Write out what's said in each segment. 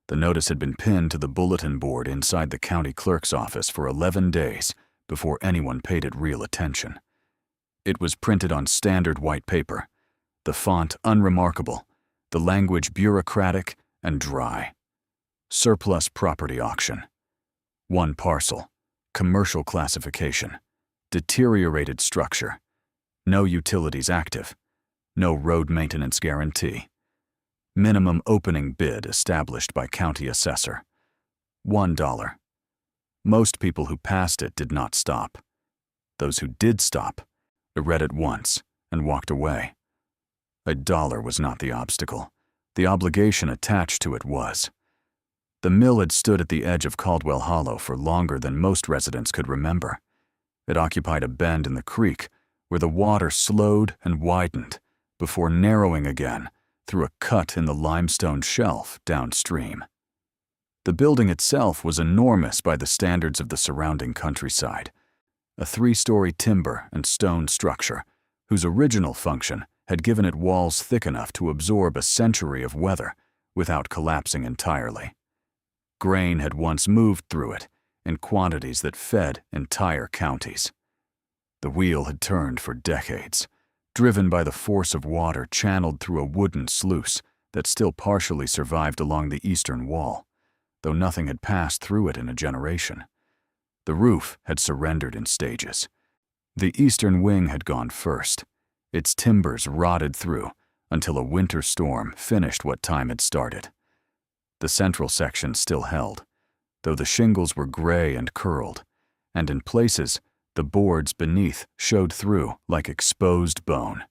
The notice had been pinned to the bulletin board inside the county clerk's office for 11 days before anyone paid it real attention. It was printed on standard white paper, the font unremarkable, the language bureaucratic and dry. Surplus property auction. 1 parcel. Commercial classification. Deteriorated structure. No utilities active. No road maintenance guarantee. Minimum opening bid established by county assessor. $1. Most people who passed it did not stop. Those who did stop read it once and walked away. $1 was not the obstacle. The obligation attached to it was. The mill had stood at the edge of Caldwell Hollow for longer than most residents could remember. It occupied a bend in the creek where the water slowed and widened before narrowing again through a cut in the limestone shelf downstream. The building itself was enormous by the standards of the surrounding countryside, a 3-story timber and stone structure whose original function had given it walls thick enough to absorb a century of weather without collapsing entirely. Grain had once moved through it in quantities that fed entire counties. The wheel had turned for decades, driven by the force of water channeled through a wooden sluice that still partially survived along the eastern wall, though nothing had passed through it in a generation. The roof had surrendered in stages. The eastern wing had gone first, its timbers rotted through until a winter storm finished what time had started. The central section still held, though the shingles were gray and curled, and in places the boards beneath showed through like exposed bone.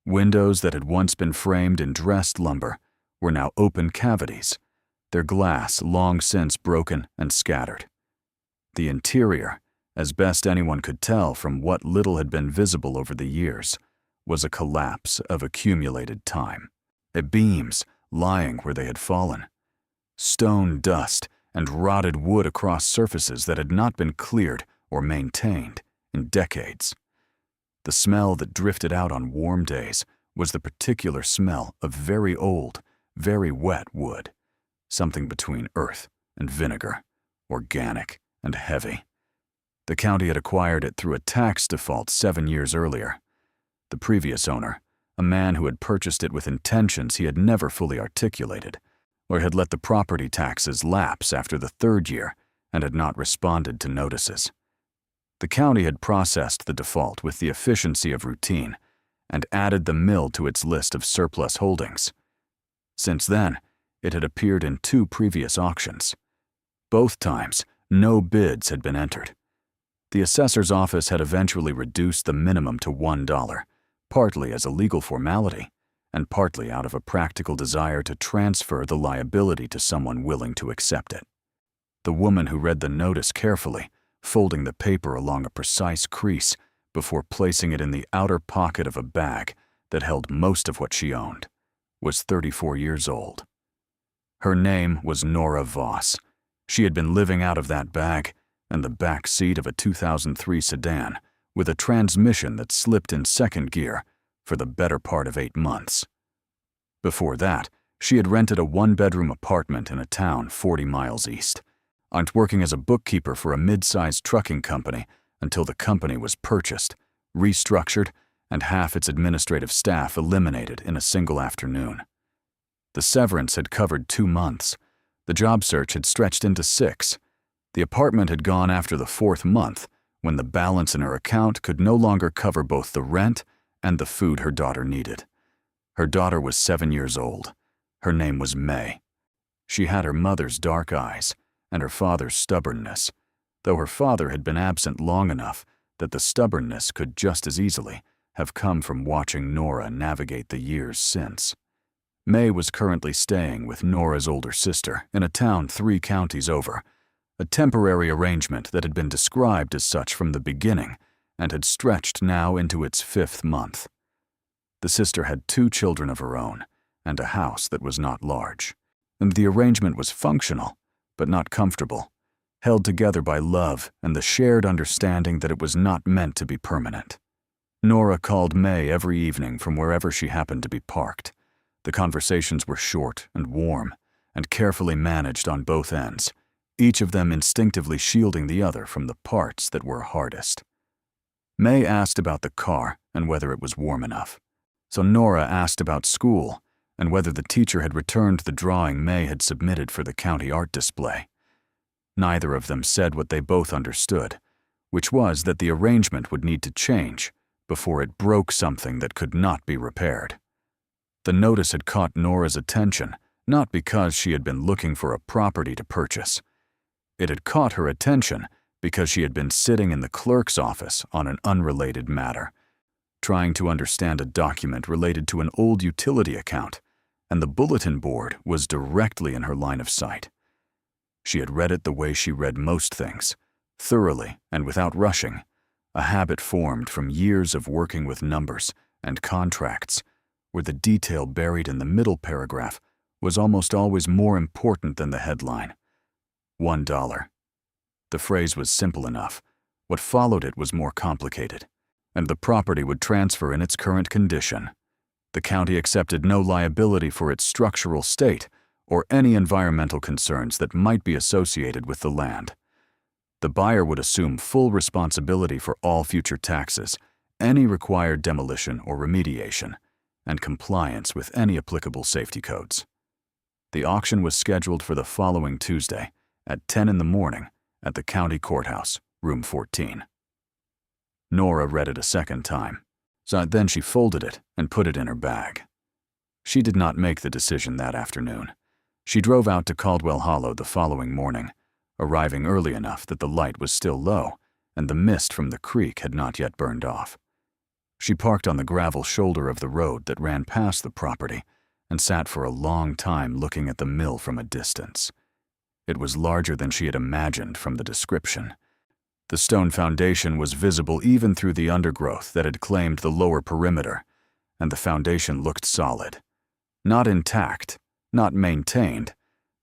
Windows that had once been framed in dressed lumber were now open cavities, their glass long since broken and scattered. The interior, as best anyone could tell from what little had been visible over the years, was a collapse of accumulated time. Beams lying where they had fallen. Stone dust and rotted wood across surfaces that had not been cleared or maintained in decades. The smell that drifted out on warm days was the particular smell of very old, very wet wood, something between earth and vinegar, organic and heavy. The county had acquired it through a tax default 7 years earlier. The previous owner, a man who had purchased it with intentions he had never fully articulated, or had let the property taxes lapse after the 3rd year and had not responded to notices. The county had processed the default with the efficiency of routine and added the mill to its list of surplus holdings. Since then, it had appeared in 2 previous auctions. Both times, no bids had been entered. The assessor's office had eventually reduced the minimum to $1, partly as a legal formality, and partly out of a practical desire to transfer the liability to someone willing to accept it. The woman who read the notice carefully, folding the paper along a precise crease before placing it in the outer pocket of a bag that held most of what she owned, was 34 years old. Her name was Nora Voss. She had been living out of that bag and the back seat of a 2003 sedan with a transmission that slipped in 2nd gear for the better part of 8 months. Before that, she had rented a 1-bedroom apartment in a town 40 miles east, working as a bookkeeper for a mid-sized trucking company until the company was purchased, restructured, and half its administrative staff eliminated in a single afternoon. The severance had covered 2 months. The job search had stretched into 6. The apartment had gone after the 4th month, when the balance in her account could no longer cover both the rent and the food her daughter needed. Her daughter was 7 years old. Her name was May. She had her mother's dark eyes and her father's stubbornness, though her father had been absent long enough that the stubbornness could just as easily have come from watching Nora navigate the years since. May was currently staying with Nora's older sister in a town 3 counties over, a temporary arrangement that had been described as such from the beginning and had stretched now into its 5th month. The sister had 2 children of her own and a house that was not large, and the arrangement was functional, but not comfortable, held together by love and the shared understanding that it was not meant to be permanent. Nora called May every evening from wherever she happened to be parked. The conversations were short and warm, and carefully managed on both ends, each of them instinctively shielding the other from the parts that were hardest. May asked about the car and whether it was warm enough. So Nora asked about school and whether the teacher had returned the drawing May had submitted for the county art display. Neither of them said what they both understood, which was that the arrangement would need to change before it broke something that could not be repaired. The notice had caught Nora's attention, not because she had been looking for a property to purchase. It had caught her attention because she had been sitting in the clerk's office on an unrelated matter, trying to understand a document related to an old utility account, and the bulletin board was directly in her line of sight. She had read it the way she read most things, thoroughly and without rushing, a habit formed from years of working with numbers and contracts, where the detail buried in the middle paragraph was almost always more important than the headline. $1. The phrase was simple enough. What followed it was more complicated, and the property would transfer in its current condition. The county accepted no liability for its structural state or any environmental concerns that might be associated with the land. The buyer would assume full responsibility for all future taxes, any required demolition or remediation, and compliance with any applicable safety codes. The auction was scheduled for the following Tuesday at 10 in the morning at the county courthouse, room 14. Nora read it a second time, so then she folded it and put it in her bag. She did not make the decision that afternoon. She drove out to Caldwell Hollow the following morning, arriving early enough that the light was still low and the mist from the creek had not yet burned off. She parked on the gravel shoulder of the road that ran past the property and sat for a long time looking at the mill from a distance. It was larger than she had imagined from the description. The stone foundation was visible even through the undergrowth that had claimed the lower perimeter, and the foundation looked solid. Not intact, not maintained,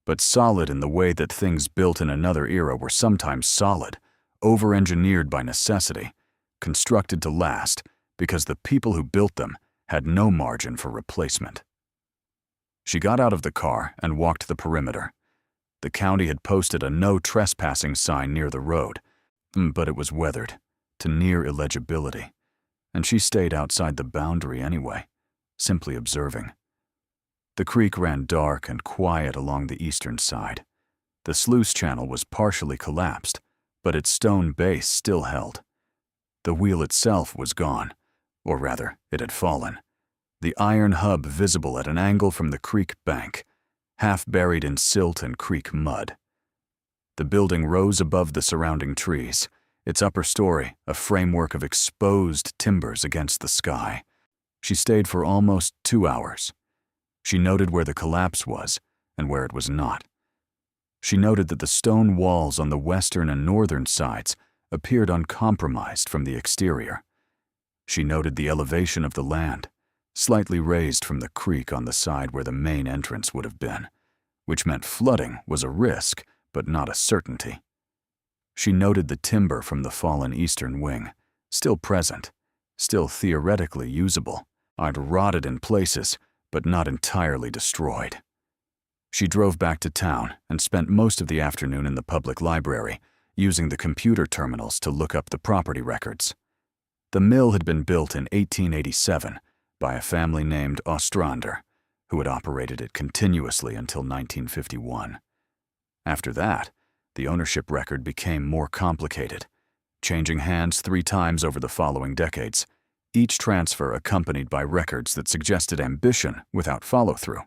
but solid in the way that things built in another era were sometimes solid, over-engineered by necessity, constructed to last because the people who built them had no margin for replacement. She got out of the car and walked the perimeter. The county had posted a no trespassing sign near the road, but it was weathered to near illegibility, and she stayed outside the boundary anyway, simply observing. The creek ran dark and quiet along the eastern side. The sluice channel was partially collapsed, but its stone base still held. The wheel itself was gone, or rather, it had fallen. The iron hub visible at an angle from the creek bank, half buried in silt and creek mud. The building rose above the surrounding trees, its upper story a framework of exposed timbers against the sky. She stayed for almost 2 hours. She noted where the collapse was and where it was not. She noted that the stone walls on the western and northern sides appeared uncompromised from the exterior. She noted the elevation of the land, slightly raised from the creek on the side where the main entrance would have been, which meant flooding was a risk, but not a certainty. She noted the timber from the fallen eastern wing, still present, still theoretically usable, I'd rotted in places, but not entirely destroyed. She drove back to town and spent most of the afternoon in the public library, using the computer terminals to look up the property records. The mill had been built in 1887 by a family named Ostrander, who had operated it continuously until 1951. After that, the ownership record became more complicated, changing hands 3 times over the following decades, each transfer accompanied by records that suggested ambition without follow-through.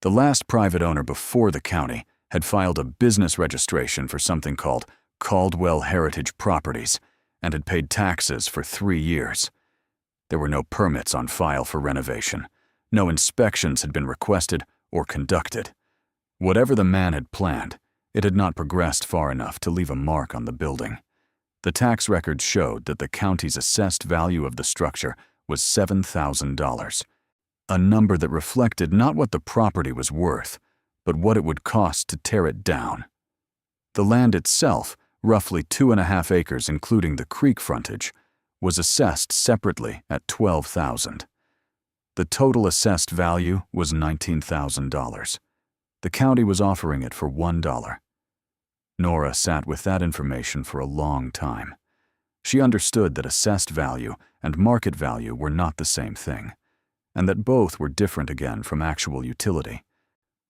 The last private owner before the county had filed a business registration for something called Caldwell Heritage Properties and had paid taxes for 3 years. There were no permits on file for renovation. No inspections had been requested or conducted. Whatever the man had planned, it had not progressed far enough to leave a mark on the building. The tax records showed that the county's assessed value of the structure was $7,000, a number that reflected not what the property was worth, but what it would cost to tear it down. The land itself, roughly 2.5 acres including the creek frontage, was assessed separately at $12,000. The total assessed value was $19,000. The county was offering it for $1. Nora sat with that information for a long time. She understood that assessed value and market value were not the same thing, and that both were different again from actual utility.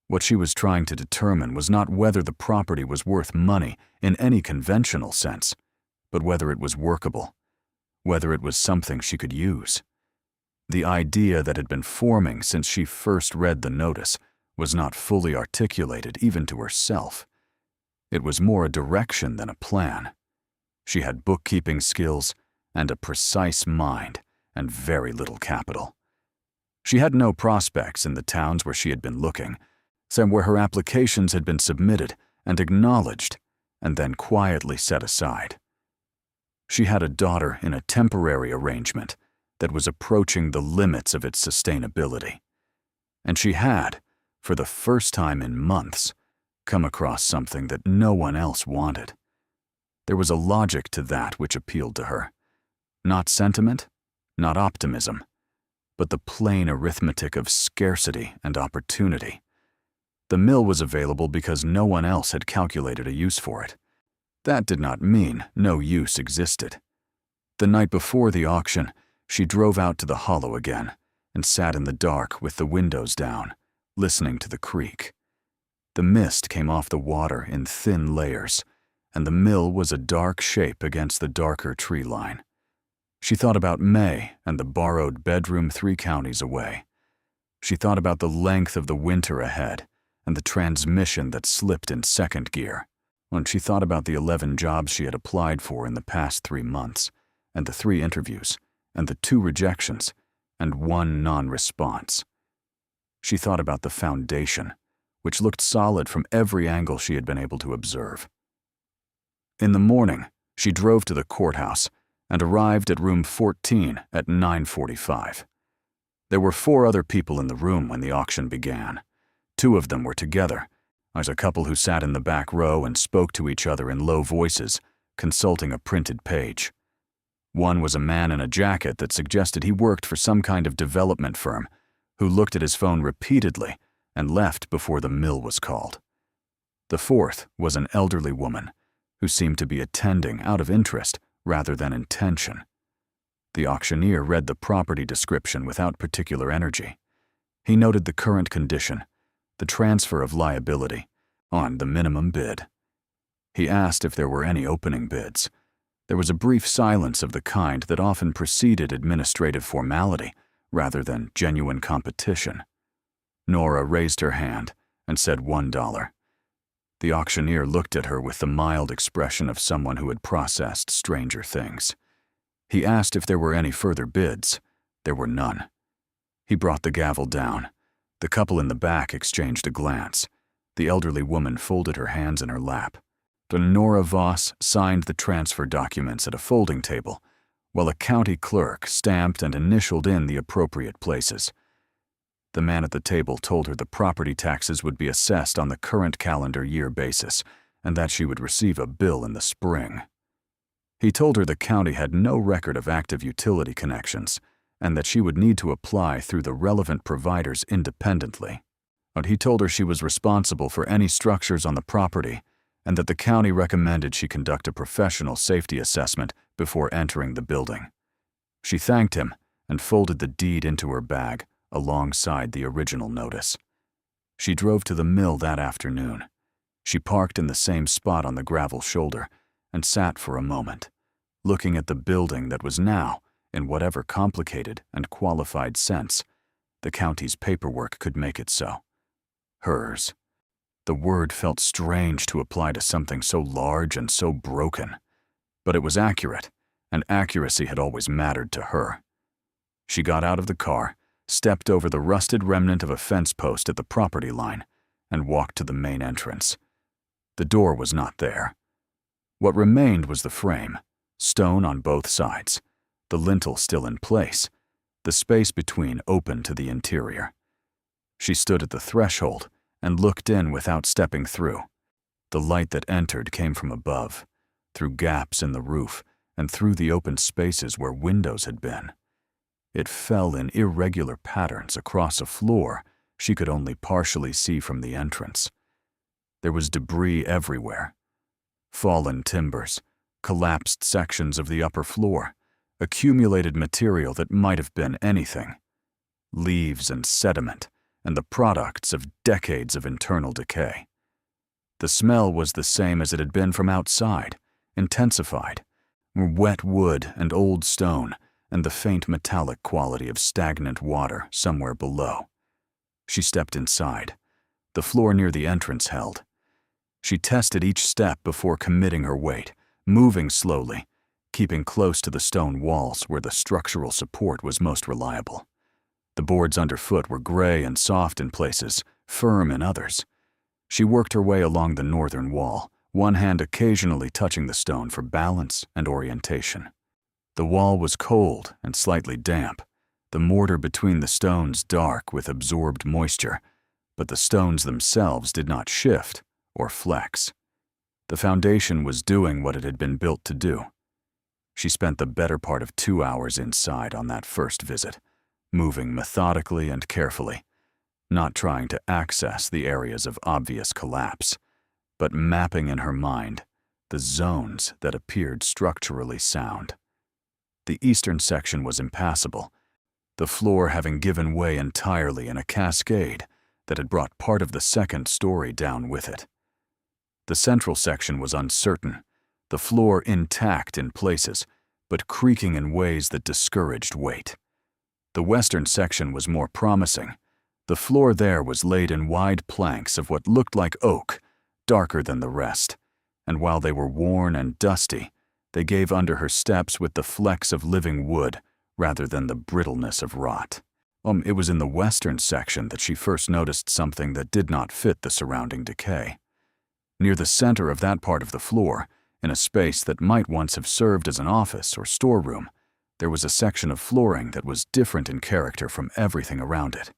What she was trying to determine was not whether the property was worth money in any conventional sense, but whether it was workable, whether it was something she could use. The idea that had been forming since she first read the notice was not fully articulated even to herself. It was more a direction than a plan. She had bookkeeping skills and a precise mind and very little capital. She had no prospects in the towns where she had been looking, some where her applications had been submitted and acknowledged and then quietly set aside. She had a daughter in a temporary arrangement that was approaching the limits of its sustainability. And she had, for the first time in months, come across something that no one else wanted. There was a logic to that which appealed to her. Not sentiment, not optimism, but the plain arithmetic of scarcity and opportunity. The mill was available because no one else had calculated a use for it. That did not mean no use existed. The night before the auction, she drove out to the hollow again and sat in the dark with the windows down, listening to the creek. The mist came off the water in thin layers, and the mill was a dark shape against the darker tree line. She thought about May and the borrowed bedroom 3 counties away. She thought about the length of the winter ahead and the transmission that slipped in second gear. When she thought about the 11 jobs she had applied for in the past 3 months, and the 3 interviews, and the 2 rejections, and 1 non-response. She thought about the foundation, which looked solid from every angle she had been able to observe. In the morning, she drove to the courthouse and arrived at room 14 at 9:45. There were 4 other people in the room when the auction began. 2 of them were together, as a couple who sat in the back row and spoke to each other in low voices, consulting a printed page. One was a man in a jacket that suggested he worked for some kind of development firm, who looked at his phone repeatedly and left before the mill was called. The 4th was an elderly woman, who seemed to be attending out of interest rather than intention. The auctioneer read the property description without particular energy. He noted the current condition, the transfer of liability, on the minimum bid. He asked if there were any opening bids. There was a brief silence of the kind that often preceded administrative formality rather than genuine competition. Nora raised her hand and said $1. The auctioneer looked at her with the mild expression of someone who had processed stranger things. He asked if there were any further bids. There were none. He brought the gavel down. The couple in the back exchanged a glance. The elderly woman folded her hands in her lap. Nora Voss signed the transfer documents at a folding table, while a county clerk stamped and initialed in the appropriate places. The man at the table told her the property taxes would be assessed on the current calendar year basis, and that she would receive a bill in the spring. He told her the county had no record of active utility connections, and that she would need to apply through the relevant providers independently. But he told her she was responsible for any structures on the property, and that the county recommended she conduct a professional safety assessment before entering the building. She thanked him and folded the deed into her bag alongside the original notice. She drove to the mill that afternoon. She parked in the same spot on the gravel shoulder and sat for a moment, looking at the building that was now, in whatever complicated and qualified sense the county's paperwork could make it so, hers. The word felt strange to apply to something so large and so broken, but it was accurate, and accuracy had always mattered to her. She got out of the car, stepped over the rusted remnant of a fence post at the property line, and walked to the main entrance. The door was not there. What remained was the frame, stone on both sides, the lintel still in place, the space between open to the interior. She stood at the threshold and looked in without stepping through. The light that entered came from above, through gaps in the roof and through the open spaces where windows had been. It fell in irregular patterns across a floor she could only partially see from the entrance. There was debris everywhere. Fallen timbers, collapsed sections of the upper floor, accumulated material that might have been anything. Leaves and sediment, and the products of decades of internal decay. The smell was the same as it had been from outside, intensified. Wet wood and old stone, and the faint metallic quality of stagnant water somewhere below. She stepped inside. The floor near the entrance held. She tested each step before committing her weight, moving slowly, keeping close to the stone walls where the structural support was most reliable. The boards underfoot were gray and soft in places, firm in others. She worked her way along the northern wall, one hand occasionally touching the stone for balance and orientation. The wall was cold and slightly damp, the mortar between the stones dark with absorbed moisture, but the stones themselves did not shift or flex. The foundation was doing what it had been built to do. She spent the better part of 2 hours inside on that first visit, moving methodically and carefully, not trying to access the areas of obvious collapse, but mapping in her mind the zones that appeared structurally sound. The eastern section was impassable, the floor having given way entirely in a cascade that had brought part of the second story down with it. The central section was uncertain, the floor intact in places, but creaking in ways that discouraged weight. The western section was more promising. The floor there was laid in wide planks of what looked like oak, darker than the rest, and while they were worn and dusty, they gave under her steps with the flecks of living wood rather than the brittleness of rot. It was in the western section that she first noticed something that did not fit the surrounding decay. Near the center of that part of the floor, in a space that might once have served as an office or storeroom, there was a section of flooring that was different in character from everything around it.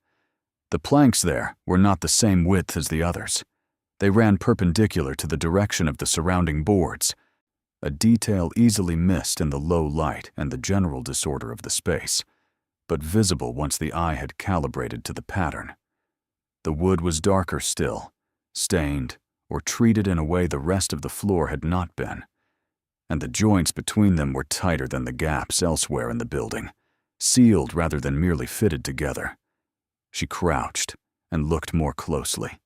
The planks there were not the same width as the others. They ran perpendicular to the direction of the surrounding boards, a detail easily missed in the low light and the general disorder of the space, but visible once the eye had calibrated to the pattern. The wood was darker still, stained, or treated in a way the rest of the floor had not been, and the joints between them were tighter than the gaps elsewhere in the building, sealed rather than merely fitted together. She crouched and looked more closely.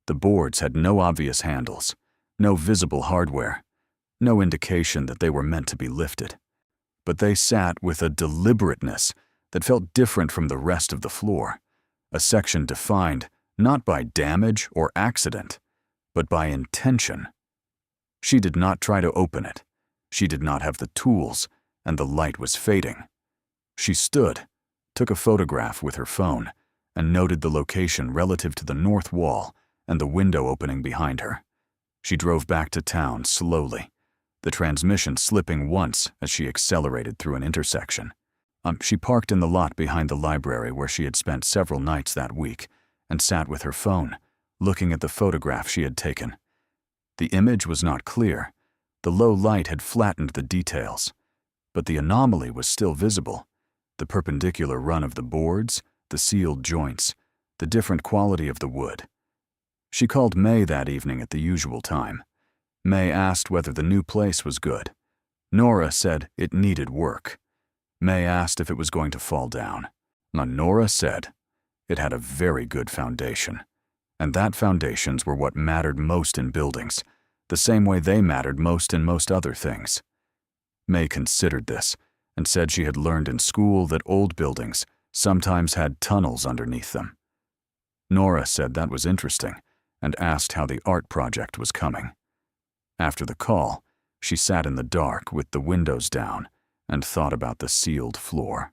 The boards had no obvious handles, no visible hardware, no indication that they were meant to be lifted, but they sat with a deliberateness that felt different from the rest of the floor, a section defined not by damage or accident, but by intention. She did not try to open it. She did not have the tools, and the light was fading. She stood, took a photograph with her phone, and noted the location relative to the north wall and the window opening behind her. She drove back to town slowly, the transmission slipping once as she accelerated through an intersection. She parked in the lot behind the library where she had spent several nights that week and sat with her phone, looking at the photograph she had taken. The image was not clear. The low light had flattened the details, but the anomaly was still visible. The perpendicular run of the boards, the sealed joints, the different quality of the wood. She called May that evening at the usual time. May asked whether the new place was good. Nora said it needed work. May asked if it was going to fall down. Nora said it had a very good foundation, and that foundations were what mattered most in buildings, the same way they mattered most in most other things. May considered this and said she had learned in school that old buildings sometimes had tunnels underneath them. Nora said that was interesting and asked how the art project was coming. After the call, she sat in the dark with the windows down and thought about the sealed floor.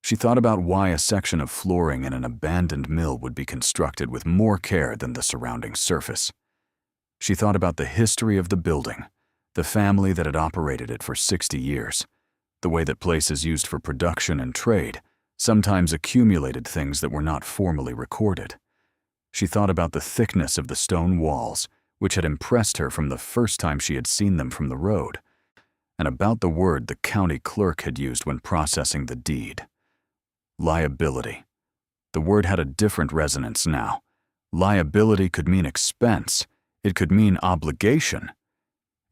She thought about why a section of flooring in an abandoned mill would be constructed with more care than the surrounding surface. She thought about the history of the building, the family that had operated it for 60 years, the way that places used for production and trade sometimes accumulated things that were not formally recorded. She thought about the thickness of the stone walls, which had impressed her from the first time she had seen them from the road, and about the word the county clerk had used when processing the deed. Liability. The word had a different resonance now. Liability could mean expense. It could mean obligation.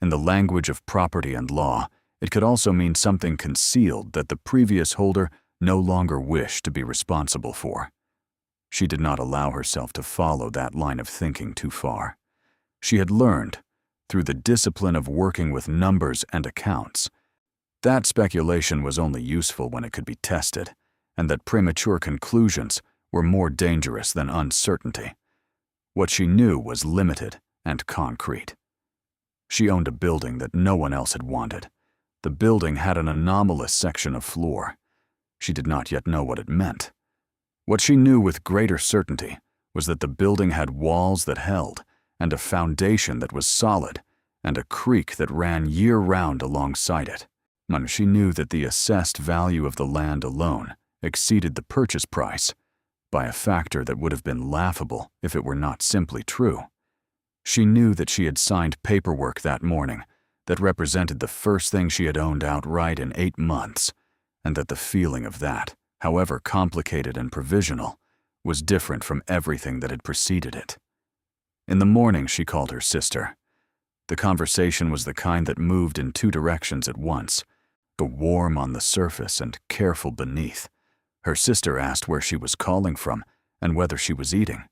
In the language of property and law, it could also mean something concealed that the previous holder no longer wished to be responsible for. She did not allow herself to follow that line of thinking too far. She had learned, through the discipline of working with numbers and accounts, that speculation was only useful when it could be tested, and that premature conclusions were more dangerous than uncertainty. What she knew was limited and concrete. She owned a building that no one else had wanted. The building had an anomalous section of floor. She did not yet know what it meant. What she knew with greater certainty was that the building had walls that held, and a foundation that was solid, and a creek that ran year-round alongside it. And she knew that the assessed value of the land alone exceeded the purchase price by a factor that would have been laughable if it were not simply true. She knew that she had signed paperwork that morning that represented the first thing she had owned outright in 8 months, and that the feeling of that, however complicated and provisional, was different from everything that had preceded it. In the morning, she called her sister. The conversation was the kind that moved in 2 directions at once, the warm on the surface and careful beneath. Her sister asked where she was calling from and whether she was eating.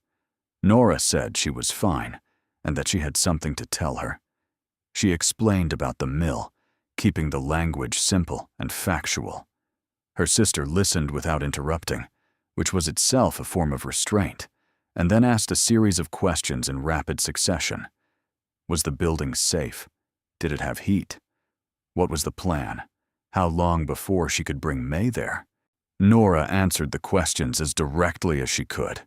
Nora said she was fine and that she had something to tell her. She explained about the mill, keeping the language simple and factual. Her sister listened without interrupting, which was itself a form of restraint, and then asked a series of questions in rapid succession. Was the building safe? Did it have heat? What was the plan? How long before she could bring May there? Nora answered the questions as directly as she could.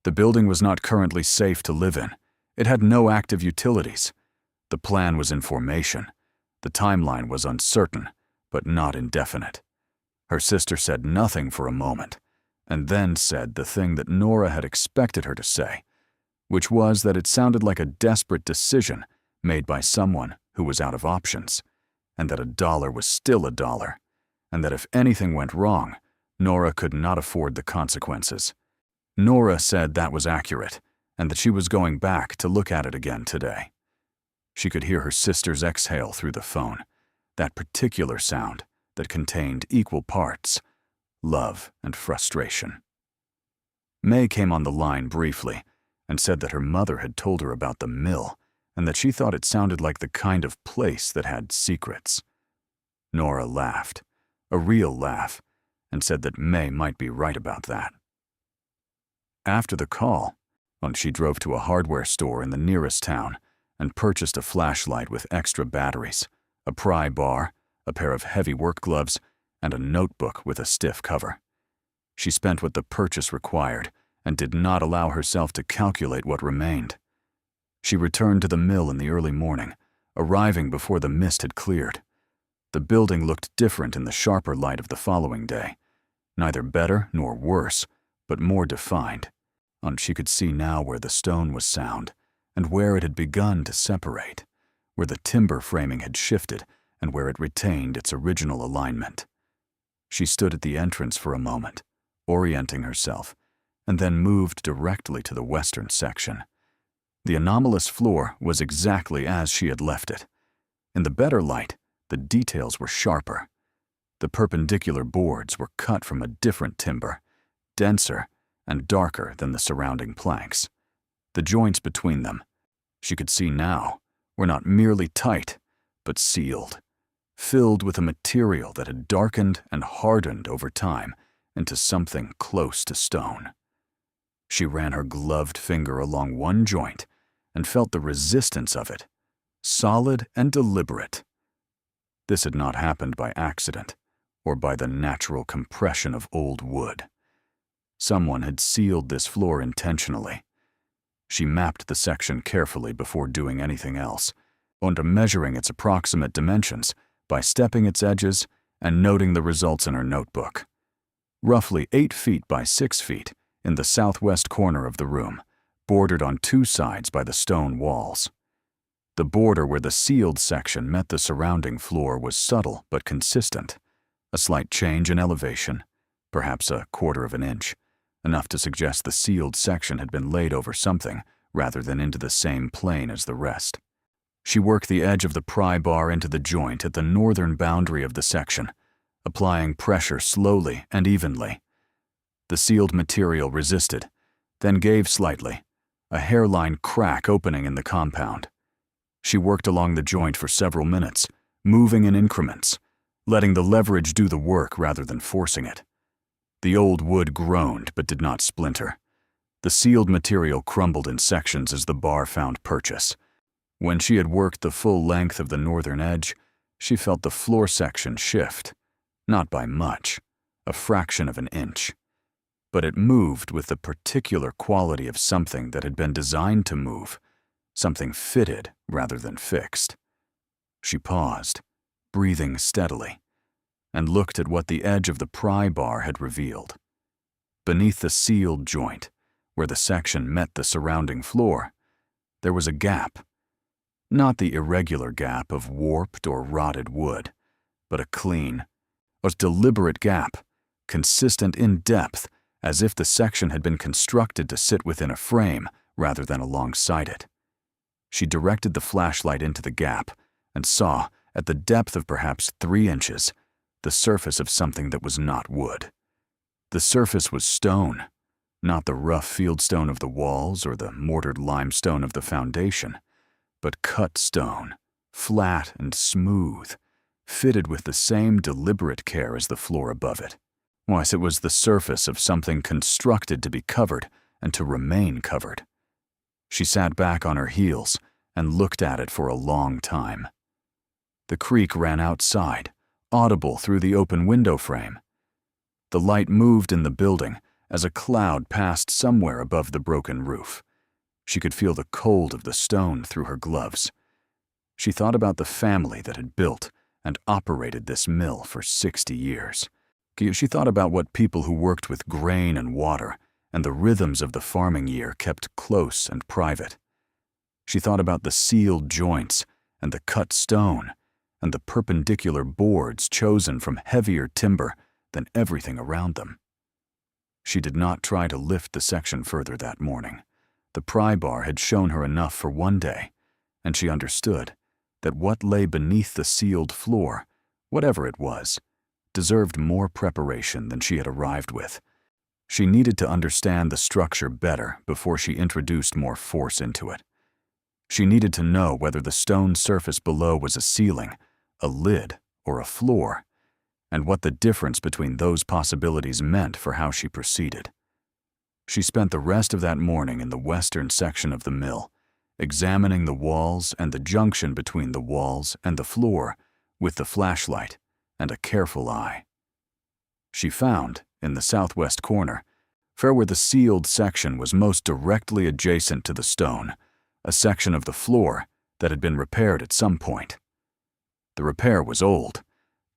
The building was not currently safe to live in. It had no active utilities. The plan was in formation. The timeline was uncertain, but not indefinite. Her sister said nothing for a moment, and then said the thing that Nora had expected her to say, which was that it sounded like a desperate decision made by someone who was out of options, and that $1 was still $1, and that if anything went wrong, Nora could not afford the consequences. Nora said that was accurate, and that she was going back to look at it again today. She could hear her sister's exhale through the phone, that particular sound that contained equal parts love and frustration. May came on the line briefly and said that her mother had told her about the mill and that she thought it sounded like the kind of place that had secrets. Nora laughed, a real laugh, and said that May might be right about that. After the call, she drove to a hardware store in the nearest town and purchased a flashlight with extra batteries, a pry bar, a pair of heavy work gloves, and a notebook with a stiff cover. She spent what the purchase required and did not allow herself to calculate what remained. She returned to the mill in the early morning, arriving before the mist had cleared. The building looked different in the sharper light of the following day, neither better nor worse, but more defined. And she could see now where the stone was sound and where it had begun to separate, where the timber framing had shifted and where it retained its original alignment. She stood at the entrance for a moment, orienting herself, and then moved directly to the western section. The anomalous floor was exactly as she had left it. In the better light, the details were sharper. The perpendicular boards were cut from a different timber, denser and darker than the surrounding planks. The joints between them, she could see now, were not merely tight, but sealed, filled with a material that had darkened and hardened over time into something close to stone. She ran her gloved finger along one joint and felt the resistance of it, solid and deliberate. This had not happened by accident or by the natural compression of old wood. Someone had sealed this floor intentionally. She mapped the section carefully before doing anything else, onto measuring its approximate dimensions by stepping its edges and noting the results in her notebook. Roughly 8 feet by 6 feet in the southwest corner of the room, bordered on 2 sides by the stone walls. The border where the sealed section met the surrounding floor was subtle but consistent. A slight change in elevation, perhaps a 1/4 of an inch, enough to suggest the sealed section had been laid over something rather than into the same plane as the rest. She worked the edge of the pry bar into the joint at the northern boundary of the section, applying pressure slowly and evenly. The sealed material resisted, then gave slightly, a hairline crack opening in the compound. She worked along the joint for several minutes, moving in increments, letting the leverage do the work rather than forcing it. The old wood groaned but did not splinter. The sealed material crumbled in sections as the bar found purchase. When she had worked the full length of the northern edge, she felt the floor section shift, not by much, a fraction of an inch. But it moved with the particular quality of something that had been designed to move, something fitted rather than fixed. She paused, breathing steadily, and looked at what the edge of the pry bar had revealed. Beneath the sealed joint, where the section met the surrounding floor, there was a gap. Not the irregular gap of warped or rotted wood, but a clean, a deliberate gap, consistent in depth, as if the section had been constructed to sit within a frame rather than alongside it. She directed the flashlight into the gap and saw, at the depth of perhaps 3 inches, the surface of something that was not wood. The surface was stone, not the rough fieldstone of the walls or the mortared limestone of the foundation, but cut stone, flat and smooth, fitted with the same deliberate care as the floor above it. Why, it was the surface of something constructed to be covered and to remain covered. She sat back on her heels and looked at it for a long time. The creak ran outside, audible through the open window frame. The light moved in the building as a cloud passed somewhere above the broken roof. She could feel the cold of the stone through her gloves. She thought about the family that had built and operated this mill for 60 years. She thought about what people who worked with grain and water and the rhythms of the farming year kept close and private. She thought about the sealed joints and the cut stone and the perpendicular boards chosen from heavier timber than everything around them. She did not try to lift the section further that morning. The pry bar had shown her enough for one day, and she understood that what lay beneath the sealed floor, whatever it was, deserved more preparation than she had arrived with. She needed to understand the structure better before she introduced more force into it. She needed to know whether the stone surface below was a ceiling, a lid, or a floor, and what the difference between those possibilities meant for how she proceeded. She spent the rest of that morning in the western section of the mill, examining the walls and the junction between the walls and the floor with the flashlight and a careful eye. She found, in the southwest corner, where the sealed section was most directly adjacent to the stone, a section of the floor that had been repaired at some point. The repair was old,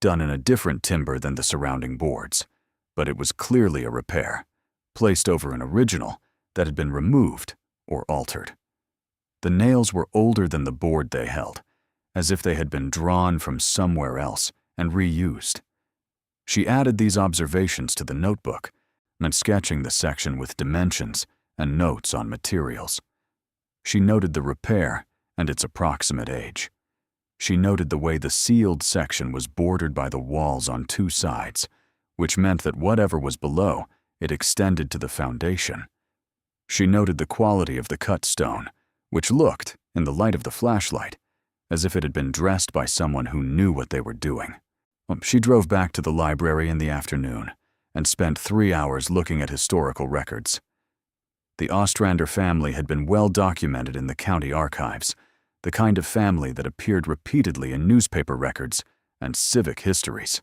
done in a different timber than the surrounding boards, but it was clearly a repair, placed over an original that had been removed or altered. The nails were older than the board they held, as if they had been drawn from somewhere else and reused. She added these observations to the notebook and sketching the section with dimensions and notes on materials. She noted the repair and its approximate age. She noted the way the sealed section was bordered by the walls on 2 sides, which meant that whatever was below, it extended to the foundation. She noted the quality of the cut stone, which looked, in the light of the flashlight, as if it had been dressed by someone who knew what they were doing. She drove back to the library in the afternoon and spent 3 hours looking at historical records. The Ostrander family had been well documented in the county archives, the kind of family that appeared repeatedly in newspaper records and civic histories.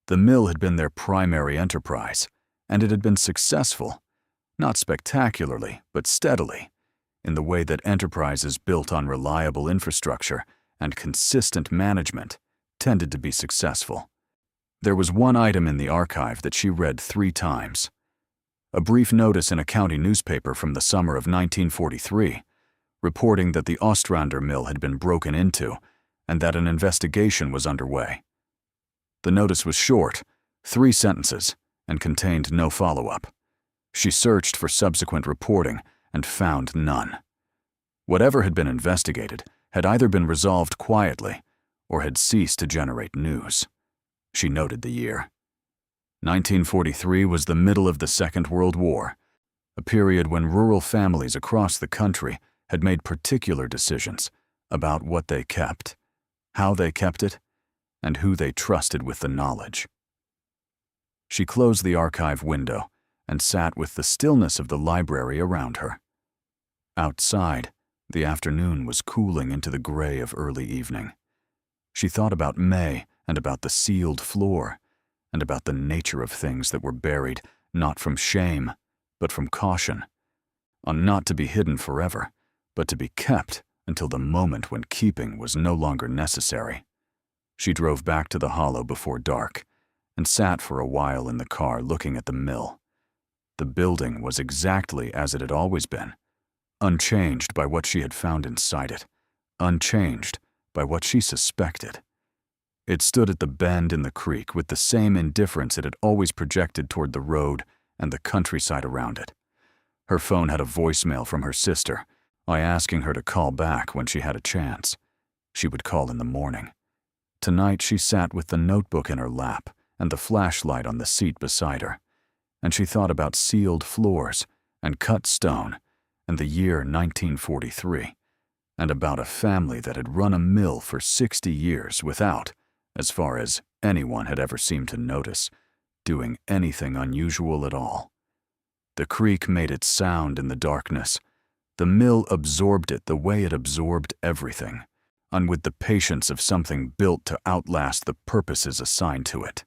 The mill had been their primary enterprise, and it had been successful, not spectacularly, but steadily, in the way that enterprises built on reliable infrastructure and consistent management tended to be successful. There was one item in the archive that she read 3 times. A brief notice in a county newspaper from the summer of 1943, reporting that the Ostrander mill had been broken into and that an investigation was underway. The notice was short, 3 sentences, and contained no follow-up. She searched for subsequent reporting and found none. Whatever had been investigated had either been resolved quietly or had ceased to generate news. She noted the year. 1943 was the middle of the Second World War, a period when rural families across the country had made particular decisions about what they kept, how they kept it, and who they trusted with the knowledge. She closed the archive window and sat with the stillness of the library around her. Outside, the afternoon was cooling into the gray of early evening. She thought about May and about the sealed floor, and about the nature of things that were buried not from shame, but from caution, on not to be hidden forever, but to be kept until the moment when keeping was no longer necessary. She drove back to the hollow before dark and sat for a while in the car looking at the mill. The building was exactly as it had always been, unchanged by what she had found inside it, unchanged by what she suspected. It stood at the bend in the creek with the same indifference it had always projected toward the road and the countryside around it. Her phone had a voicemail from her sister, asking her to call back when she had a chance. She would call in the morning. Tonight she sat with the notebook in her lap and the flashlight on the seat beside her, and she thought about sealed floors and cut stone and the year 1943, and about a family that had run a mill for 60 years without, as far as anyone had ever seemed to notice, doing anything unusual at all. The creek made its sound in the darkness. The mill absorbed it the way it absorbed everything, and with the patience of something built to outlast the purposes assigned to it.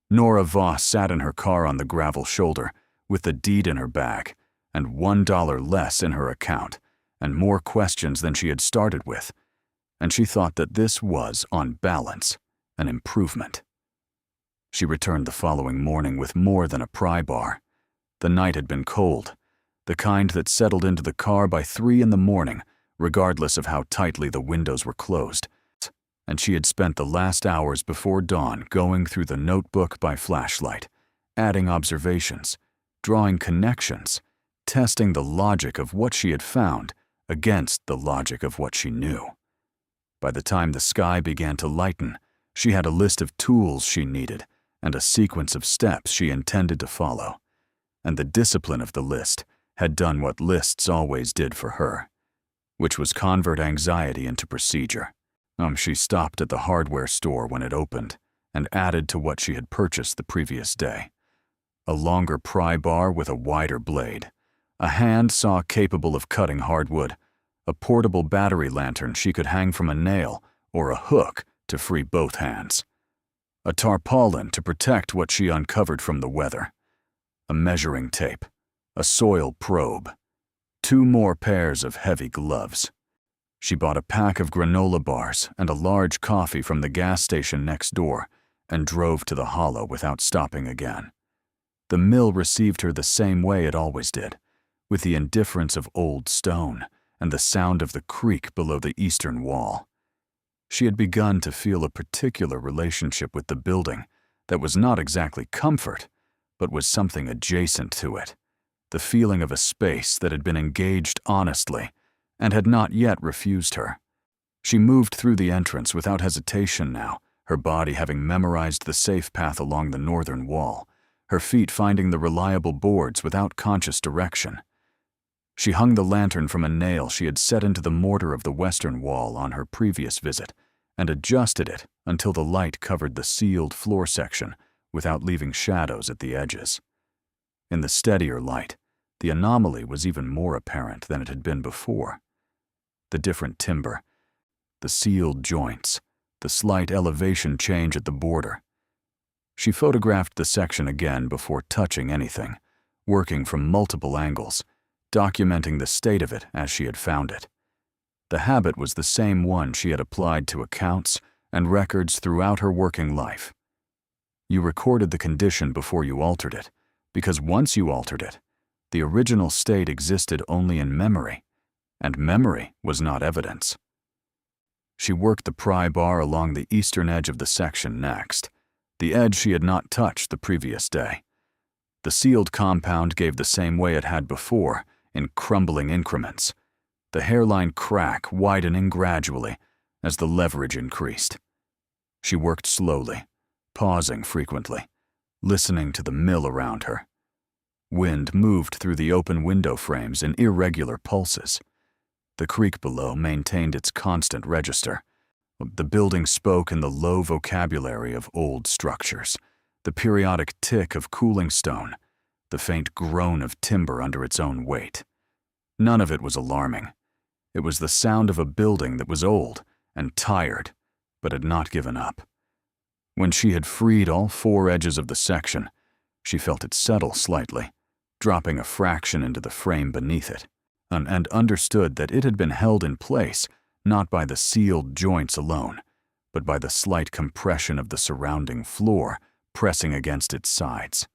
Nora Voss sat in her car on the gravel shoulder, with the deed in her bag, and $1 less in her account, and more questions than she had started with, and she thought that this was, on balance, an improvement. She returned the following morning with more than a pry bar. The night had been cold, the kind that settled into the car by 3 a.m, regardless of how tightly the windows were closed, and she had spent the last hours before dawn going through the notebook by flashlight, adding observations, drawing connections, testing the logic of what she had found against the logic of what she knew. By the time the sky began to lighten, she had a list of tools she needed and a sequence of steps she intended to follow, and the discipline of the list had done what lists always did for her, which was convert anxiety into procedure. She stopped at the hardware store when it opened and added to what she had purchased the previous day: a longer pry bar with a wider blade, a hand saw capable of cutting hardwood, a portable battery lantern she could hang from a nail or a hook to free both hands, a tarpaulin to protect what she uncovered from the weather, a measuring tape, a soil probe, 2 more pairs of heavy gloves. She bought a pack of granola bars and a large coffee from the gas station next door and drove to the hollow without stopping again. The mill received her the same way it always did, with the indifference of old stone and the sound of the creek below the eastern wall. She had begun to feel a particular relationship with the building that was not exactly comfort, but was something adjacent to it, the feeling of a space that had been engaged honestly and had not yet refused her. She moved through the entrance without hesitation now, her body having memorized the safe path along the northern wall, her feet finding the reliable boards without conscious direction. She hung the lantern from a nail she had set into the mortar of the western wall on her previous visit and adjusted it until the light covered the sealed floor section without leaving shadows at the edges. In the steadier light, the anomaly was even more apparent than it had been before. The different timber, the sealed joints, the slight elevation change at the border. She photographed the section again before touching anything, working from multiple angles, documenting the state of it as she had found it. The habit was the same one she had applied to accounts and records throughout her working life. You recorded the condition before you altered it, because once you altered it, the original state existed only in memory, and memory was not evidence. She worked the pry bar along the eastern edge of the section next, the edge she had not touched the previous day. The sealed compound gave the same way it had before, in crumbling increments, the hairline crack widening gradually as the leverage increased. She worked slowly, pausing frequently, listening to the mill around her. Wind moved through the open window frames in irregular pulses. The creek below maintained its constant register. The building spoke in the low vocabulary of old structures, the periodic tick of cooling stone, the faint groan of timber under its own weight. None of it was alarming. It was the sound of a building that was old and tired, but had not given up. When she had freed all four edges of the section, she felt it settle slightly, dropping a fraction into the frame beneath it, and understood that it had been held in place not by the sealed joints alone, but by the slight compression of the surrounding floor pressing against its sides.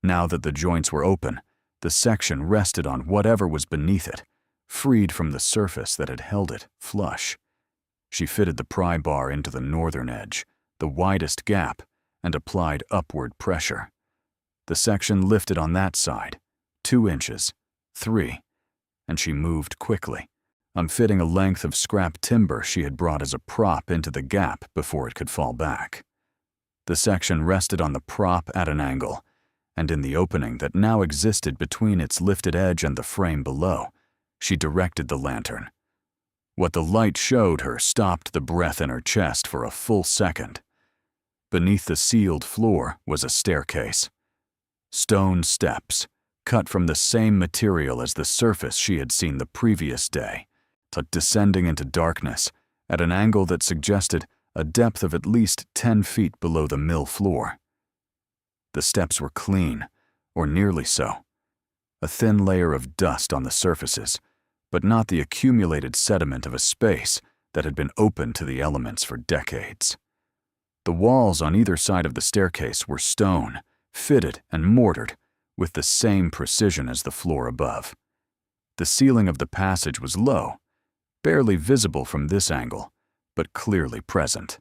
Now that the joints were open, the section rested on whatever was beneath it, freed from the surface that had held it flush. She fitted the pry bar into the northern edge, the widest gap, and applied upward pressure. The section lifted on that side, 2 inches, 3, and she moved quickly, unfitting a length of scrap timber she had brought as a prop into the gap before it could fall back. The section rested on the prop at an angle, and in the opening that now existed between its lifted edge and the frame below, she directed the lantern. What the light showed her stopped the breath in her chest for a full second. Beneath the sealed floor was a staircase. Stone steps, cut from the same material as the surface she had seen the previous day, descending into darkness at an angle that suggested a depth of at least 10 feet below the mill floor. The steps were clean, or nearly so. A thin layer of dust on the surfaces, but not the accumulated sediment of a space that had been open to the elements for decades. The walls on either side of the staircase were stone, fitted and mortared with the same precision as the floor above. The ceiling of the passage was low, barely visible from this angle, but clearly present.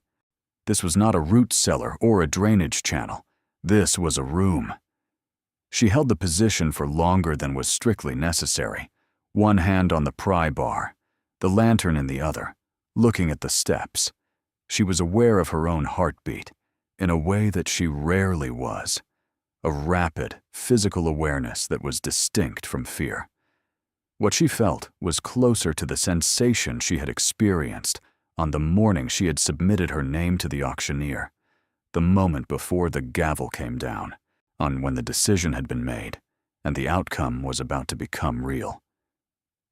This was not a root cellar or a drainage channel. This was a room. She held the position for longer than was strictly necessary, one hand on the pry bar, the lantern in the other, looking at the steps. She was aware of her own heartbeat, in a way that she rarely was, a rapid, physical awareness that was distinct from fear. What she felt was closer to the sensation she had experienced on the morning she had submitted her name to the auctioneer, the moment before the gavel came down, on when the decision had been made, and the outcome was about to become real.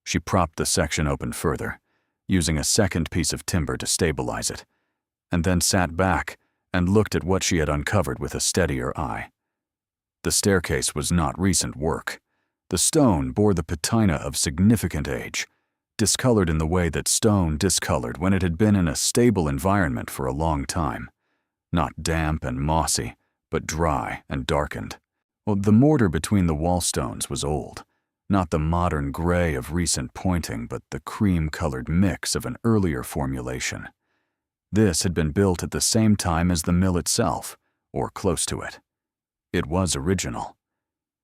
She propped the section open further, using a second piece of timber to stabilize it, and then sat back and looked at what she had uncovered with a steadier eye. The staircase was not recent work. The stone bore the patina of significant age, discolored in the way that stone discolored when it had been in a stable environment for a long time, not damp and mossy, but dry and darkened. The mortar between the wall stones was old, not the modern gray of recent pointing, but the cream-colored mix of an earlier formulation. This had been built at the same time as the mill itself, or close to it. It was original.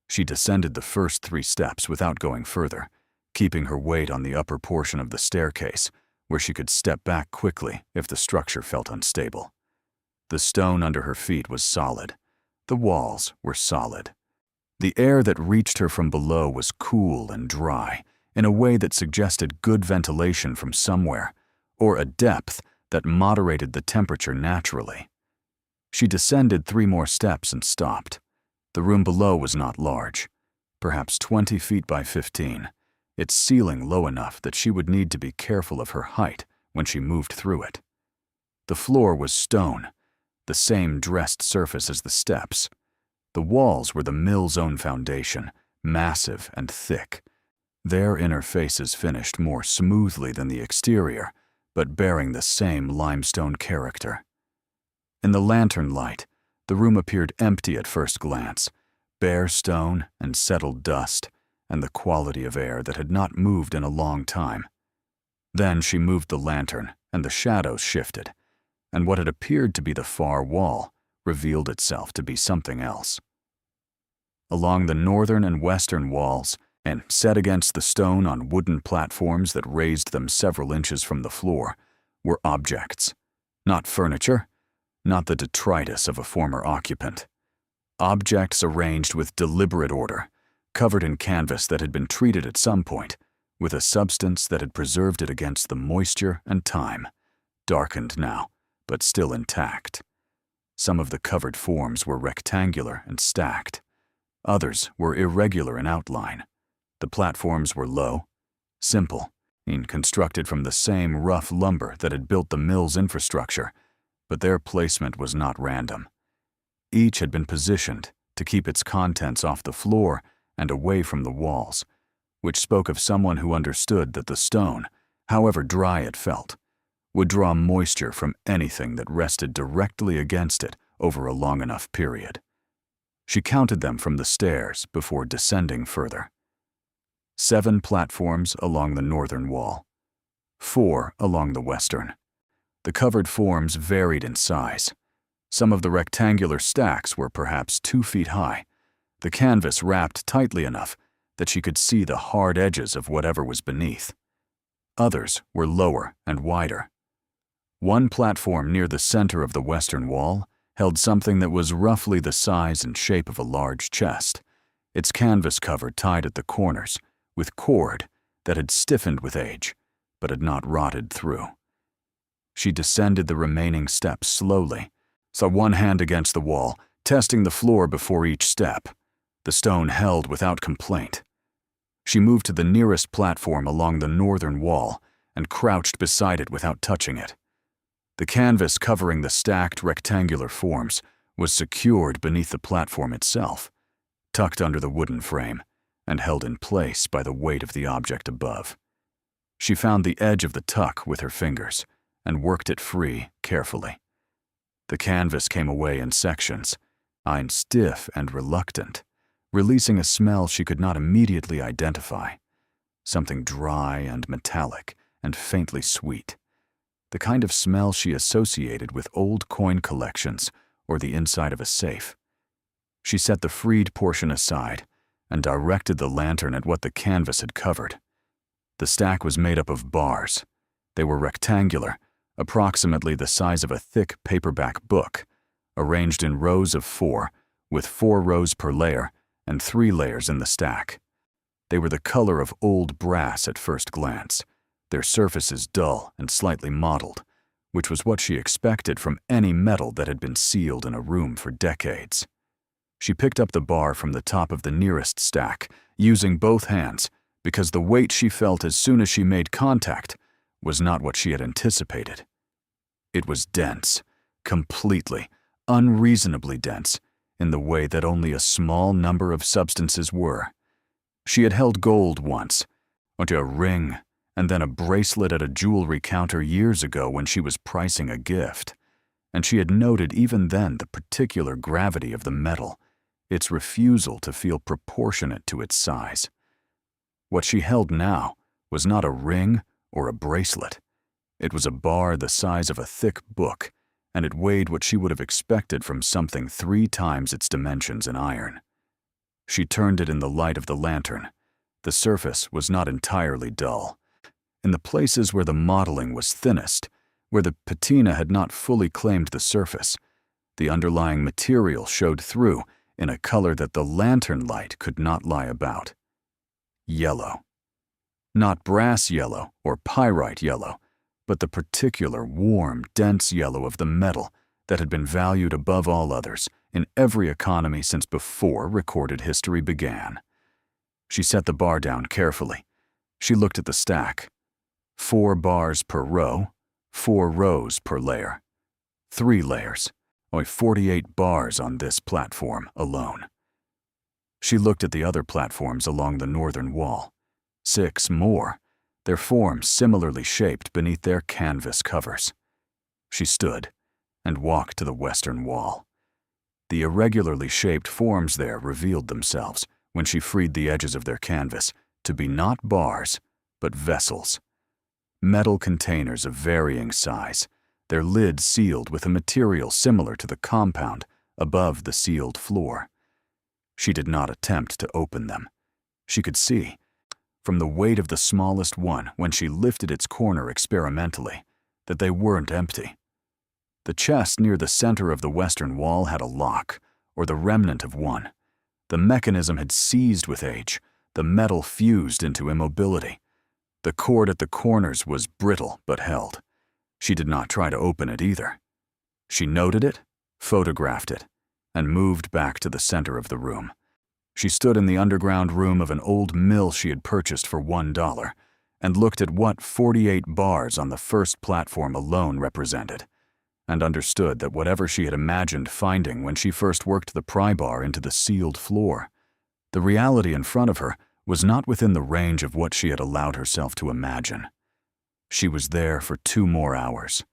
She descended the first 3 steps without going further, keeping her weight on the upper portion of the staircase, where she could step back quickly if the structure felt unstable. The stone under her feet was solid. The walls were solid. The air that reached her from below was cool and dry, in a way that suggested good ventilation from somewhere, or a depth that moderated the temperature naturally. She descended 3 more steps and stopped. The room below was not large, perhaps 20 feet by 15, its ceiling low enough that she would need to be careful of her height when she moved through it. The floor was stone, the same dressed surface as the steps. The walls were the mill's own foundation, massive and thick, their inner faces finished more smoothly than the exterior, but bearing the same limestone character. In the lantern light, the room appeared empty at first glance, bare stone and settled dust, and the quality of air that had not moved in a long time. Then she moved the lantern, and the shadows shifted, and what had appeared to be the far wall revealed itself to be something else. Along the northern and western walls, and set against the stone on wooden platforms that raised them several inches from the floor, were objects. Not furniture, not the detritus of a former occupant. Objects arranged with deliberate order, covered in canvas that had been treated at some point, with a substance that had preserved it against the moisture and time, darkened now, but still intact. Some of the covered forms were rectangular and stacked. Others were irregular in outline. The platforms were low, simple, and constructed from the same rough lumber that had built the mill's infrastructure, but their placement was not random. Each had been positioned to keep its contents off the floor and away from the walls, which spoke of someone who understood that the stone, however dry it felt, would draw moisture from anything that rested directly against it over a long enough period. She counted them from the stairs before descending further. 7 platforms along the northern wall, 4 along the western. The covered forms varied in size. Some of the rectangular stacks were perhaps 2 feet high, the canvas wrapped tightly enough that she could see the hard edges of whatever was beneath. Others were lower and wider. One platform near the center of the western wall held something that was roughly the size and shape of a large chest, its canvas cover tied at the corners with cord that had stiffened with age but had not rotted through. She descended the remaining steps slowly, saw one hand against the wall, testing the floor before each step. The stone held without complaint. She moved to the nearest platform along the northern wall and crouched beside it without touching it. The canvas covering the stacked rectangular forms was secured beneath the platform itself, tucked under the wooden frame, and held in place by the weight of the object above. She found the edge of the tuck with her fingers and worked it free carefully. The canvas came away in sections, stiff and reluctant, releasing a smell she could not immediately identify, something dry and metallic and faintly sweet, the kind of smell she associated with old coin collections or the inside of a safe. She set the freed portion aside and directed the lantern at what the canvas had covered. The stack was made up of bars. They were rectangular, approximately the size of a thick paperback book, arranged in rows of 4, with 4 rows per layer and 3 layers in the stack. They were the color of old brass at first glance, their surfaces dull and slightly mottled, which was what she expected from any metal that had been sealed in a room for decades. She picked up the bar from the top of the nearest stack, using both hands, because the weight she felt as soon as she made contact was not what she had anticipated. It was dense, completely, unreasonably dense, in the way that only a small number of substances were. She had held gold once, or a ring, and then a bracelet at a jewelry counter years ago when she was pricing a gift, and she had noted even then the particular gravity of the metal, its refusal to feel proportionate to its size. What she held now was not a ring or a bracelet. It was a bar the size of a thick book, and it weighed what she would have expected from something 3 times its dimensions in iron. She turned it in the light of the lantern. The surface was not entirely dull. In the places where the modeling was thinnest, where the patina had not fully claimed the surface, the underlying material showed through in a color that the lantern light could not lie about. Yellow. Not brass yellow or pyrite yellow, but the particular warm, dense yellow of the metal that had been valued above all others in every economy since before recorded history began. She set the bar down carefully. She looked at the stack. 4 bars per row, 4 rows per layer. 3 layers, or 48 bars on this platform alone. She looked at the other platforms along the northern wall. 6 more, their forms similarly shaped beneath their canvas covers. She stood and walked to the western wall. The irregularly shaped forms there revealed themselves, when she freed the edges of their canvas, to be not bars, but vessels. Metal containers of varying size, their lids sealed with a material similar to the compound above the sealed floor. She did not attempt to open them. She could see, from the weight of the smallest one when she lifted its corner experimentally, that they weren't empty. The chest near the center of the western wall had a lock, or the remnant of one. The mechanism had seized with age, the metal fused into immobility. The cord at the corners was brittle but held. She did not try to open it either. She noted it, photographed it, and moved back to the center of the room. She stood in the underground room of an old mill she had purchased for $1 and looked at what 48 bars on the first platform alone represented, and understood that whatever she had imagined finding when she first worked the pry bar into the sealed floor, the reality in front of her was not within the range of what she had allowed herself to imagine. She was there for 2 more hours.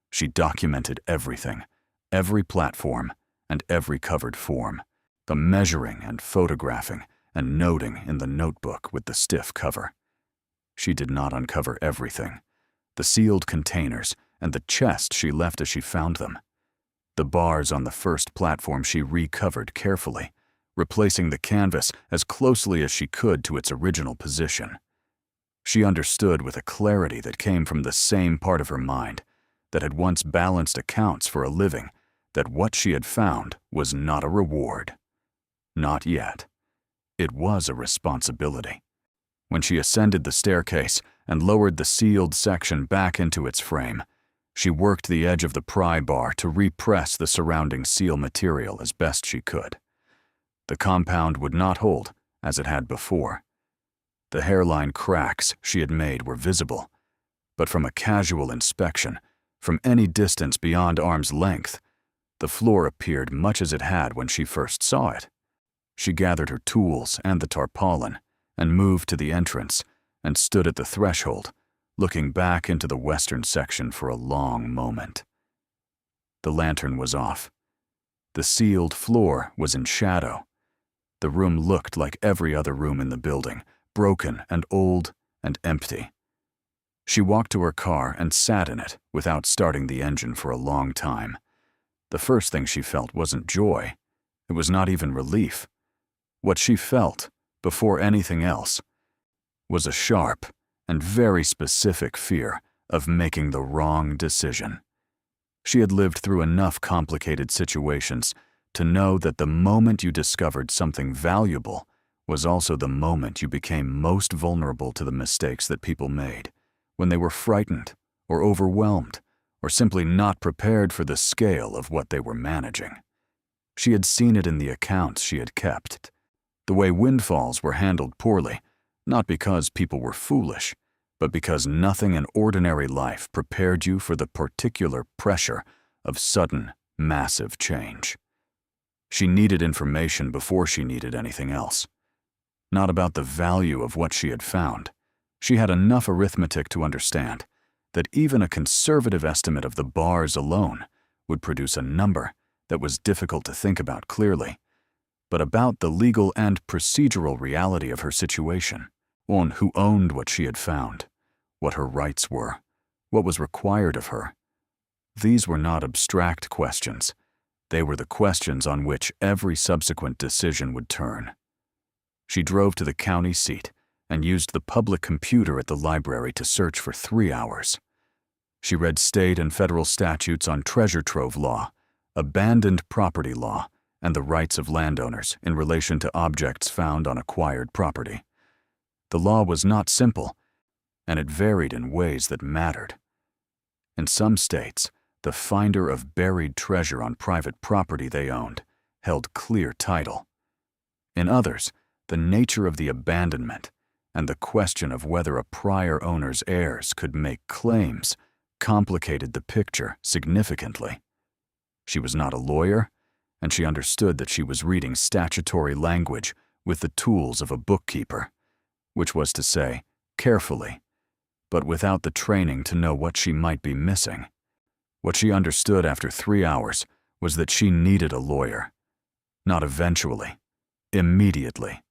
She documented everything, every platform, and every covered form, the measuring and photographing and noting in the notebook with the stiff cover. She did not uncover everything, the sealed containers and the chest she left as she found them. The bars on the first platform she recovered carefully, replacing the canvas as closely as she could to its original position. She understood with a clarity that came from the same part of her mind that had once balanced accounts for a living that what she had found was not a reward. Not yet. It was a responsibility. When she ascended the staircase and lowered the sealed section back into its frame, she worked the edge of the pry bar to repress the surrounding seal material as best she could. The compound would not hold, as it had before. The hairline cracks she had made were visible, but from a casual inspection, from any distance beyond arm's length, the floor appeared much as it had when she first saw it. She gathered her tools and the tarpaulin and moved to the entrance and stood at the threshold, looking back into the western section for a long moment. The lantern was off. The sealed floor was in shadow. The room looked like every other room in the building, broken and old and empty. She walked to her car and sat in it without starting the engine for a long time. The first thing she felt wasn't joy. It was not even relief. What she felt, before anything else, was a sharp and very specific fear of making the wrong decision. She had lived through enough complicated situations to know that the moment you discovered something valuable was also the moment you became most vulnerable to the mistakes that people made, when they were frightened or overwhelmed or simply not prepared for the scale of what they were managing. She had seen it in the accounts she had kept. The way windfalls were handled poorly, not because people were foolish, but because nothing in ordinary life prepared you for the particular pressure of sudden, massive change. She needed information before she needed anything else. Not about the value of what she had found. She had enough arithmetic to understand that even a conservative estimate of the bars alone would produce a number that was difficult to think about clearly, but about the legal and procedural reality of her situation, on who owned what she had found, what her rights were, what was required of her. These were not abstract questions. They were the questions on which every subsequent decision would turn. She drove to the county seat and used the public computer at the library to search for 3 hours. She read state and federal statutes on treasure trove law, abandoned property law, and the rights of landowners in relation to objects found on acquired property. The law was not simple, and it varied in ways that mattered. In some states, the finder of buried treasure on private property they owned held clear title. In others, the nature of the abandonment and the question of whether a prior owner's heirs could make claims complicated the picture significantly. She was not a lawyer, and she understood that she was reading statutory language with the tools of a bookkeeper, which was to say, carefully, but without the training to know what she might be missing. What she understood after 3 hours was that she needed a lawyer. Not eventually, immediately.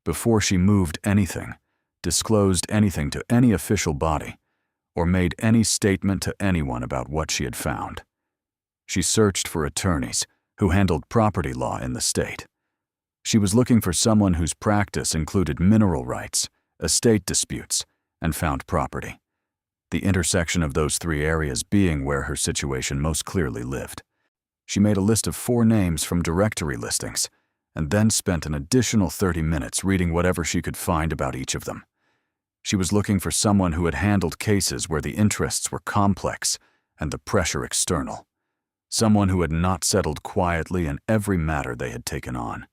Before she moved anything, disclosed anything to any official body, or made any statement to anyone about what she had found. She searched for attorneys who handled property law in the state. She was looking for someone whose practice included mineral rights, estate disputes, and found property, the intersection of those three areas being where her situation most clearly lived. She made a list of 4 names from directory listings, and then spent an additional 30 minutes reading whatever she could find about each of them. She was looking for someone who had handled cases where the interests were complex and the pressure external, someone who had not settled quietly in every matter they had taken on.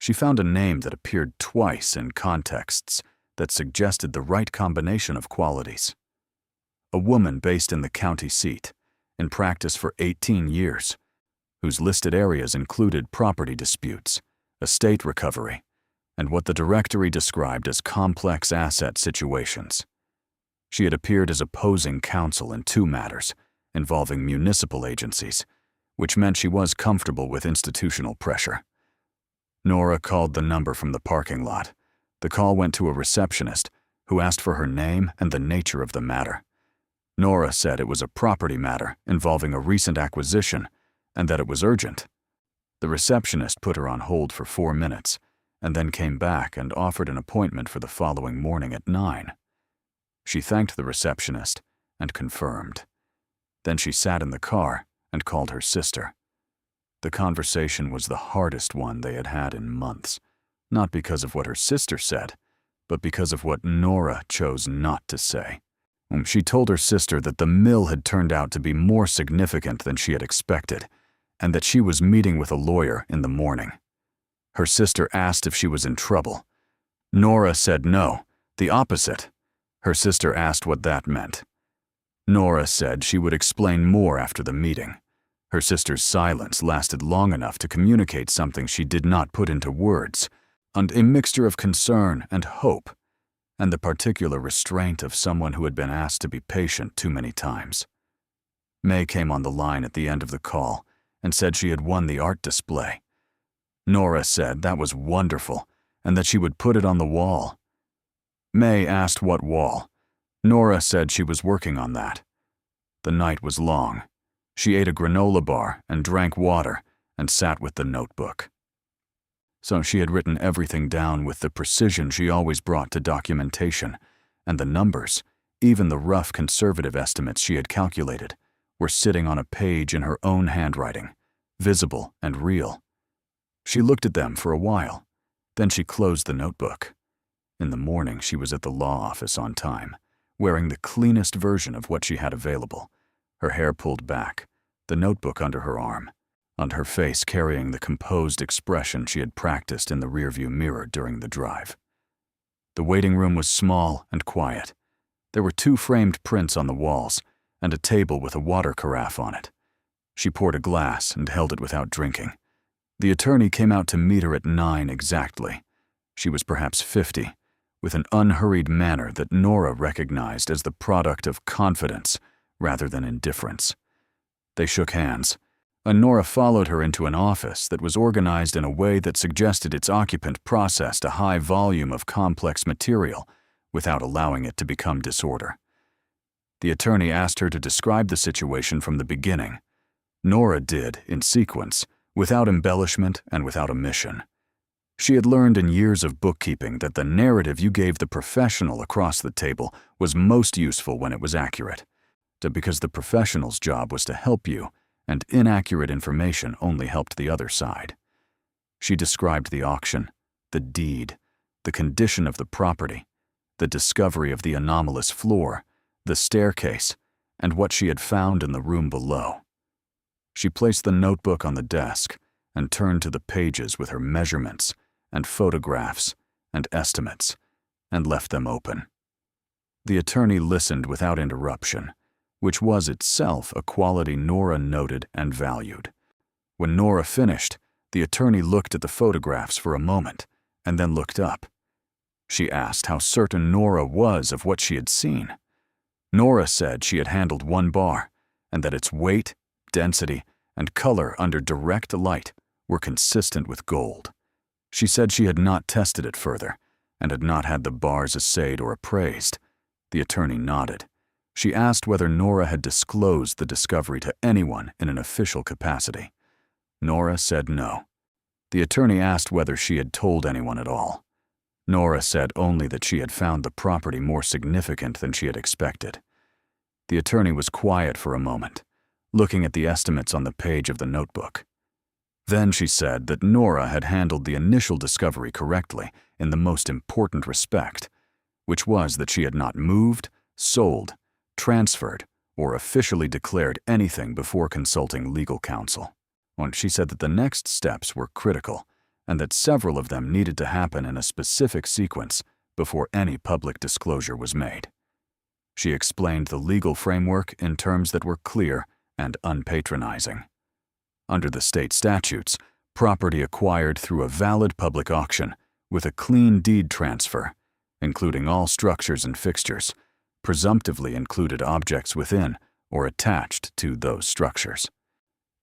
She found a name that appeared twice in contexts that suggested the right combination of qualities. A woman based in the county seat, in practice for 18 years, whose listed areas included property disputes, estate recovery, and what the directory described as complex asset situations. She had appeared as opposing counsel in 2 matters involving municipal agencies, which meant she was comfortable with institutional pressure. Nora called the number from the parking lot. The call went to a receptionist who asked for her name and the nature of the matter. Nora said it was a property matter involving a recent acquisition and that it was urgent. The receptionist put her on hold for 4 minutes and then came back and offered an appointment for the following morning at 9. She thanked the receptionist and confirmed. Then she sat in the car and called her sister. The conversation was the hardest one they had had in months, not because of what her sister said, but because of what Nora chose not to say. She told her sister that the mill had turned out to be more significant than she had expected, and that she was meeting with a lawyer in the morning. Her sister asked if she was in trouble. Nora said no, the opposite. Her sister asked what that meant. Nora said she would explain more after the meeting. Her sister's silence lasted long enough to communicate something she did not put into words, and a mixture of concern and hope, and the particular restraint of someone who had been asked to be patient too many times. May came on the line at the end of the call and said she had won the art display. Nora said that was wonderful and that she would put it on the wall. May asked what wall. Nora said she was working on that. The night was long. She ate a granola bar and drank water and sat with the notebook. So she had written everything down with the precision she always brought to documentation, and the numbers, even the rough conservative estimates she had calculated, were sitting on a page in her own handwriting, visible and real. She looked at them for a while, then she closed the notebook. In the morning she was at the law office on time, wearing the cleanest version of what she had available, her hair pulled back, the notebook under her arm, and her face carrying the composed expression she had practiced in the rearview mirror during the drive. The waiting room was small and quiet. There were 2 framed prints on the walls and a table with a water carafe on it. She poured a glass and held it without drinking. The attorney came out to meet her at 9 exactly. She was perhaps 50, with an unhurried manner that Nora recognized as the product of confidence rather than indifference. They shook hands, and Nora followed her into an office that was organized in a way that suggested its occupant processed a high volume of complex material without allowing it to become disorder. The attorney asked her to describe the situation from the beginning. Nora did, in sequence, without embellishment and without omission. She had learned in years of bookkeeping that the narrative you gave the professional across the table was most useful when it was accurate, because the professional's job was to help you, and inaccurate information only helped the other side. She described the auction, the deed, the condition of the property, the discovery of the anomalous floor, the staircase, and what she had found in the room below. She placed the notebook on the desk and turned to the pages with her measurements and photographs and estimates and left them open. The attorney listened without interruption, which was itself a quality Nora noted and valued. When Nora finished, the attorney looked at the photographs for a moment and then looked up. She asked how certain Nora was of what she had seen. Nora said she had handled 1 bar and that its weight, density, and color under direct light were consistent with gold. She said she had not tested it further and had not had the bars assayed or appraised. The attorney nodded. She asked whether Nora had disclosed the discovery to anyone in an official capacity. Nora said no. The attorney asked whether she had told anyone at all. Nora said only that she had found the property more significant than she had expected. The attorney was quiet for a moment, looking at the estimates on the page of the notebook. Then she said that Nora had handled the initial discovery correctly in the most important respect, which was that she had not moved, sold, transferred, or officially declared anything before consulting legal counsel. She said that the next steps were critical and that several of them needed to happen in a specific sequence before any public disclosure was made. She explained the legal framework in terms that were clear and unpatronizing. Under the state statutes, property acquired through a valid public auction with a clean deed transfer, including all structures and fixtures, presumptively included objects within or attached to those structures.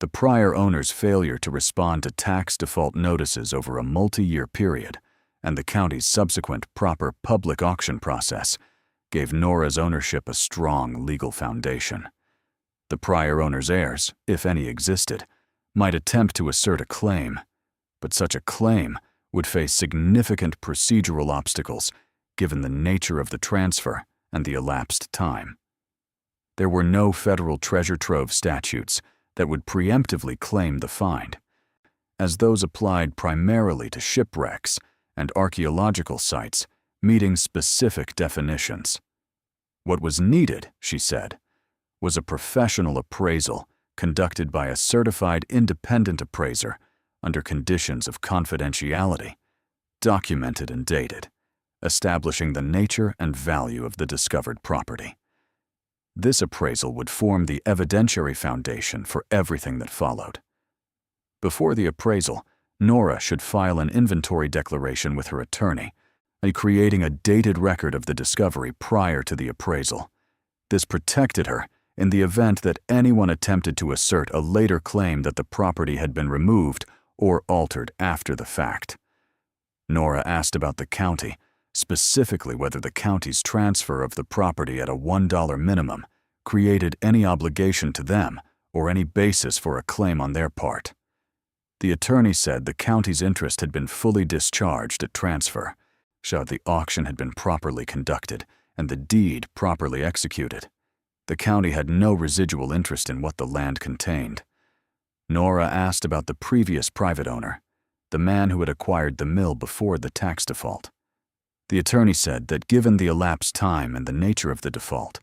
The prior owner's failure to respond to tax default notices over a multi-year period and the county's subsequent proper public auction process gave Nora's ownership a strong legal foundation. The prior owner's heirs, if any existed, might attempt to assert a claim, but such a claim would face significant procedural obstacles given the nature of the transfer and the elapsed time. There were no federal treasure trove statutes that would preemptively claim the find, as those applied primarily to shipwrecks and archaeological sites meeting specific definitions. What was needed, she said, was a professional appraisal conducted by a certified independent appraiser under conditions of confidentiality, documented and dated, establishing the nature and value of the discovered property. This appraisal would form the evidentiary foundation for everything that followed. Before the appraisal, Nora should file an inventory declaration with her attorney, creating a dated record of the discovery prior to the appraisal. This protected her in the event that anyone attempted to assert a later claim that the property had been removed or altered after the fact. Nora asked about the county, specifically whether the county's transfer of the property at a $1 minimum created any obligation to them or any basis for a claim on their part. The attorney said the county's interest had been fully discharged at transfer, showed the auction had been properly conducted and the deed properly executed. The county had no residual interest in what the land contained. Nora asked about the previous private owner, the man who had acquired the mill before the tax default. The attorney said that given the elapsed time and the nature of the default,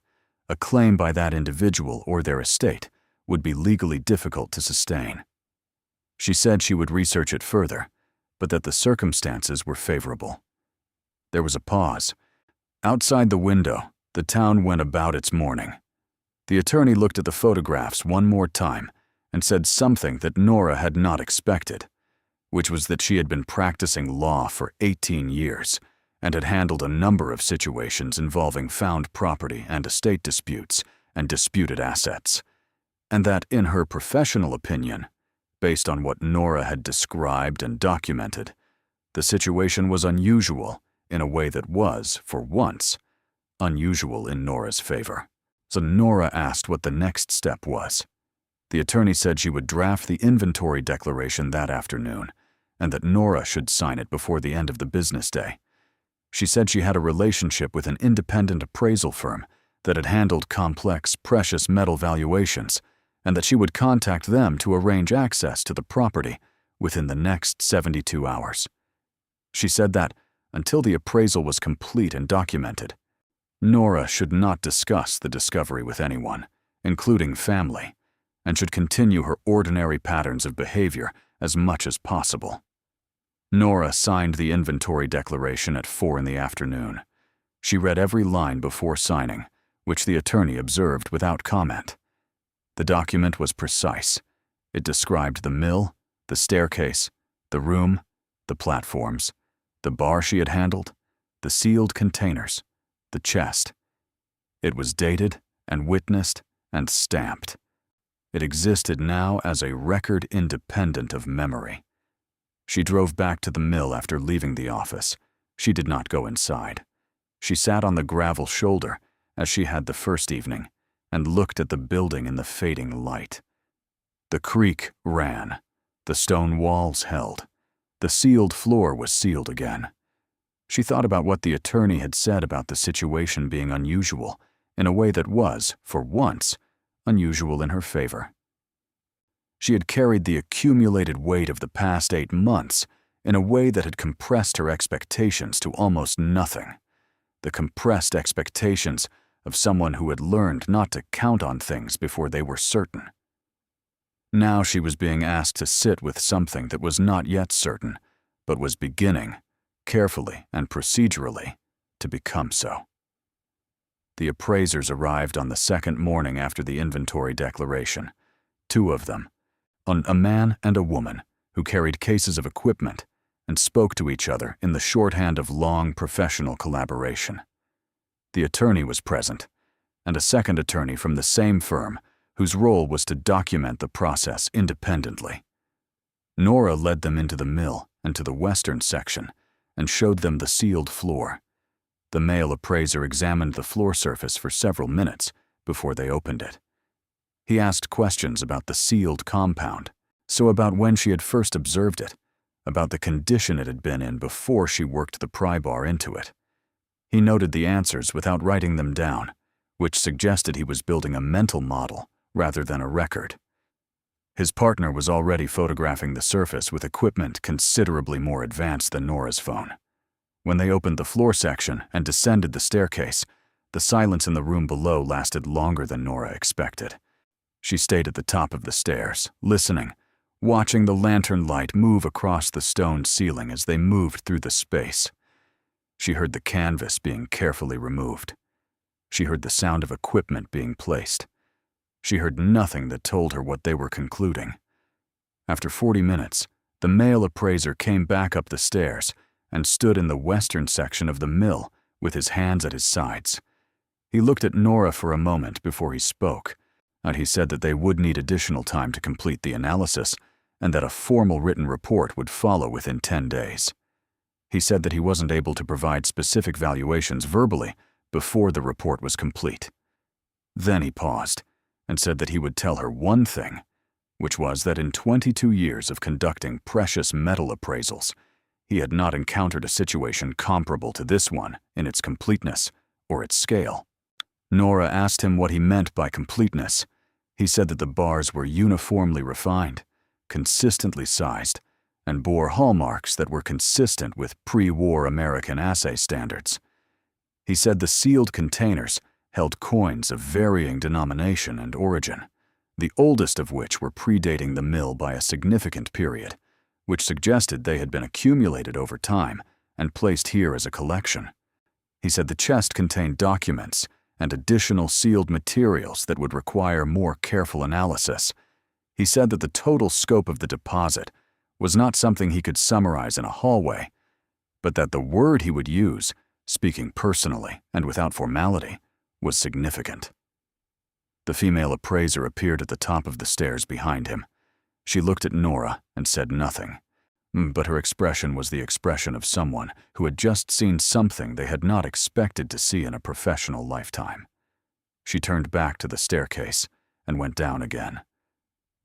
a claim by that individual or their estate would be legally difficult to sustain. She said she would research it further, but that the circumstances were favorable. There was a pause. Outside the window, the town went about its morning. The attorney looked at the photographs one more time and said something that Nora had not expected, which was that she had been practicing law for 18 years and had handled a number of situations involving found property and estate disputes and disputed assets, and that in her professional opinion, based on what Nora had described and documented, the situation was unusual in a way that was, for once, unusual in Nora's favor. So Nora asked what the next step was. The attorney said she would draft the inventory declaration that afternoon, and that Nora should sign it before the end of the business day. She said she had a relationship with an independent appraisal firm that had handled complex precious metal valuations, and that she would contact them to arrange access to the property within the next 72 hours. She said that, until the appraisal was complete and documented, Nora should not discuss the discovery with anyone, including family, and should continue her ordinary patterns of behavior as much as possible. Nora signed the inventory declaration at 4 p.m. She read every line before signing, which the attorney observed without comment. The document was precise. It described the mill, the staircase, the room, the platforms, the bar she had handled, the sealed containers, the chest. It was dated and witnessed and stamped. It existed now as a record independent of memory. She drove back to the mill after leaving the office. She did not go inside. She sat on the gravel shoulder, as she had the first evening, and looked at the building in the fading light. The creek ran. The stone walls held. The sealed floor was sealed again. She thought about what the attorney had said about the situation being unusual, in a way that was, for once, unusual in her favor. She had carried the accumulated weight of the past 8 months in a way that had compressed her expectations to almost nothing. The compressed expectations of someone who had learned not to count on things before they were certain. Now she was being asked to sit with something that was not yet certain, but was beginning, carefully and procedurally, to become so. The appraisers arrived on the second morning after the inventory declaration. 2 of them, a man and a woman, who carried cases of equipment and spoke to each other in the shorthand of long professional collaboration. The attorney was present, and a second attorney from the same firm whose role was to document the process independently. Nora led them into the mill and to the western section and showed them the sealed floor. The male appraiser examined the floor surface for several minutes before they opened it. He asked questions about the sealed compound, so about when she had first observed it, about the condition it had been in before she worked the pry bar into it. He noted the answers without writing them down, which suggested he was building a mental model rather than a record. His partner was already photographing the surface with equipment considerably more advanced than Nora's phone. When they opened the floor section and descended the staircase, the silence in the room below lasted longer than Nora expected. She stayed at the top of the stairs, listening, watching the lantern light move across the stone ceiling as they moved through the space. She heard the canvas being carefully removed. She heard the sound of equipment being placed. She heard nothing that told her what they were concluding. After 40 minutes, the male appraiser came back up the stairs and stood in the western section of the mill with his hands at his sides. He looked at Nora for a moment before he spoke, and he said that they would need additional time to complete the analysis and that a formal written report would follow within 10 days. He said that he wasn't able to provide specific valuations verbally before the report was complete. Then he paused and said that he would tell her one thing, which was that in 22 years of conducting precious metal appraisals, he had not encountered a situation comparable to this one in its completeness or its scale. Nora asked him what he meant by completeness. He said that the bars were uniformly refined, consistently sized, and bore hallmarks that were consistent with pre-war American assay standards. He said the sealed containers held coins of varying denomination and origin, the oldest of which were predating the mill by a significant period, which suggested they had been accumulated over time and placed here as a collection. He said the chest contained documents and additional sealed materials that would require more careful analysis. He said that the total scope of the deposit was not something he could summarize in a hallway, but that the word he would use, speaking personally and without formality, was significant. The female appraiser appeared at the top of the stairs behind him. She looked at Nora and said nothing, but her expression was the expression of someone who had just seen something they had not expected to see in a professional lifetime. She turned back to the staircase and went down again.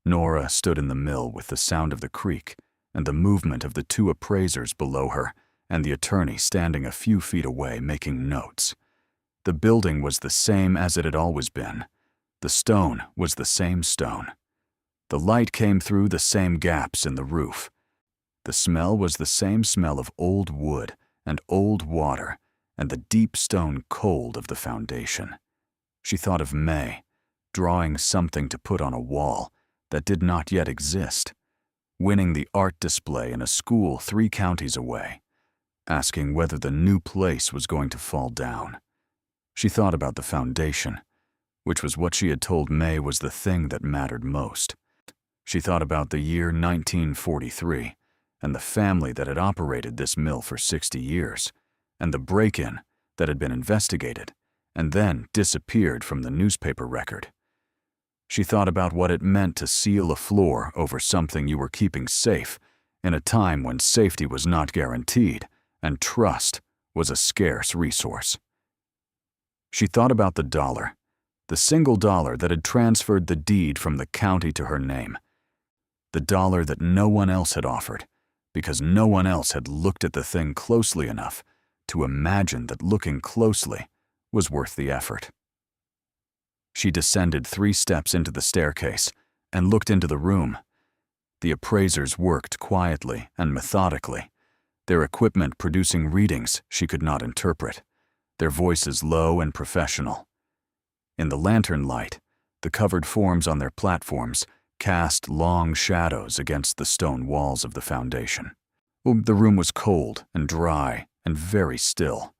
Nora stood in the mill with the sound of the creak and the movement of the 2 appraisers below her and the attorney standing a few feet away making notes. The building was the same as it had always been. The stone was the same stone. The light came through the same gaps in the roof. The smell was the same smell of old wood and old water and the deep stone cold of the foundation. She thought of May, drawing something to put on a wall that did not yet exist, winning the art display in a school 3 counties away, asking whether the new place was going to fall down. She thought about the foundation, which was what she had told May was the thing that mattered most. She thought about the year 1943 and the family that had operated this mill for 60 years, and the break-in that had been investigated and then disappeared from the newspaper record. She thought about what it meant to seal a floor over something you were keeping safe in a time when safety was not guaranteed and trust was a scarce resource. She thought about the dollar, the single dollar that had transferred the deed from the county to her name, the dollar that no one else had offered, because no one else had looked at the thing closely enough to imagine that looking closely was worth the effort. She descended 3 steps into the staircase and looked into the room. The appraisers worked quietly and methodically, their equipment producing readings she could not interpret, their voices low and professional. In the lantern light, the covered forms on their platforms cast long shadows against the stone walls of the foundation. The room was cold and dry and very still.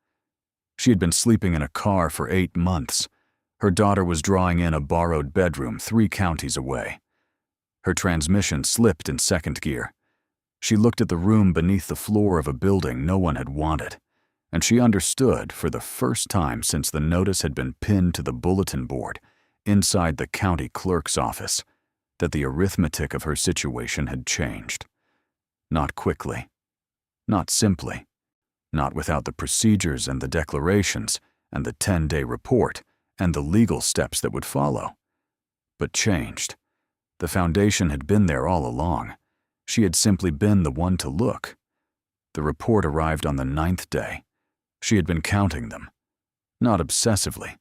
She had been sleeping in a car for 8 months. Her daughter was drawing in a borrowed bedroom 3 counties away. Her transmission slipped in second gear. She looked at the room beneath the floor of a building no one had wanted, and she understood for the first time since the notice had been pinned to the bulletin board inside the county clerk's office that the arithmetic of her situation had changed. Not quickly, not simply, not without the procedures and the declarations and the 10-day report and the legal steps that would follow, but changed. The foundation had been there all along. She had simply been the one to look. The report arrived on the 9th day. She had been counting them, not obsessively,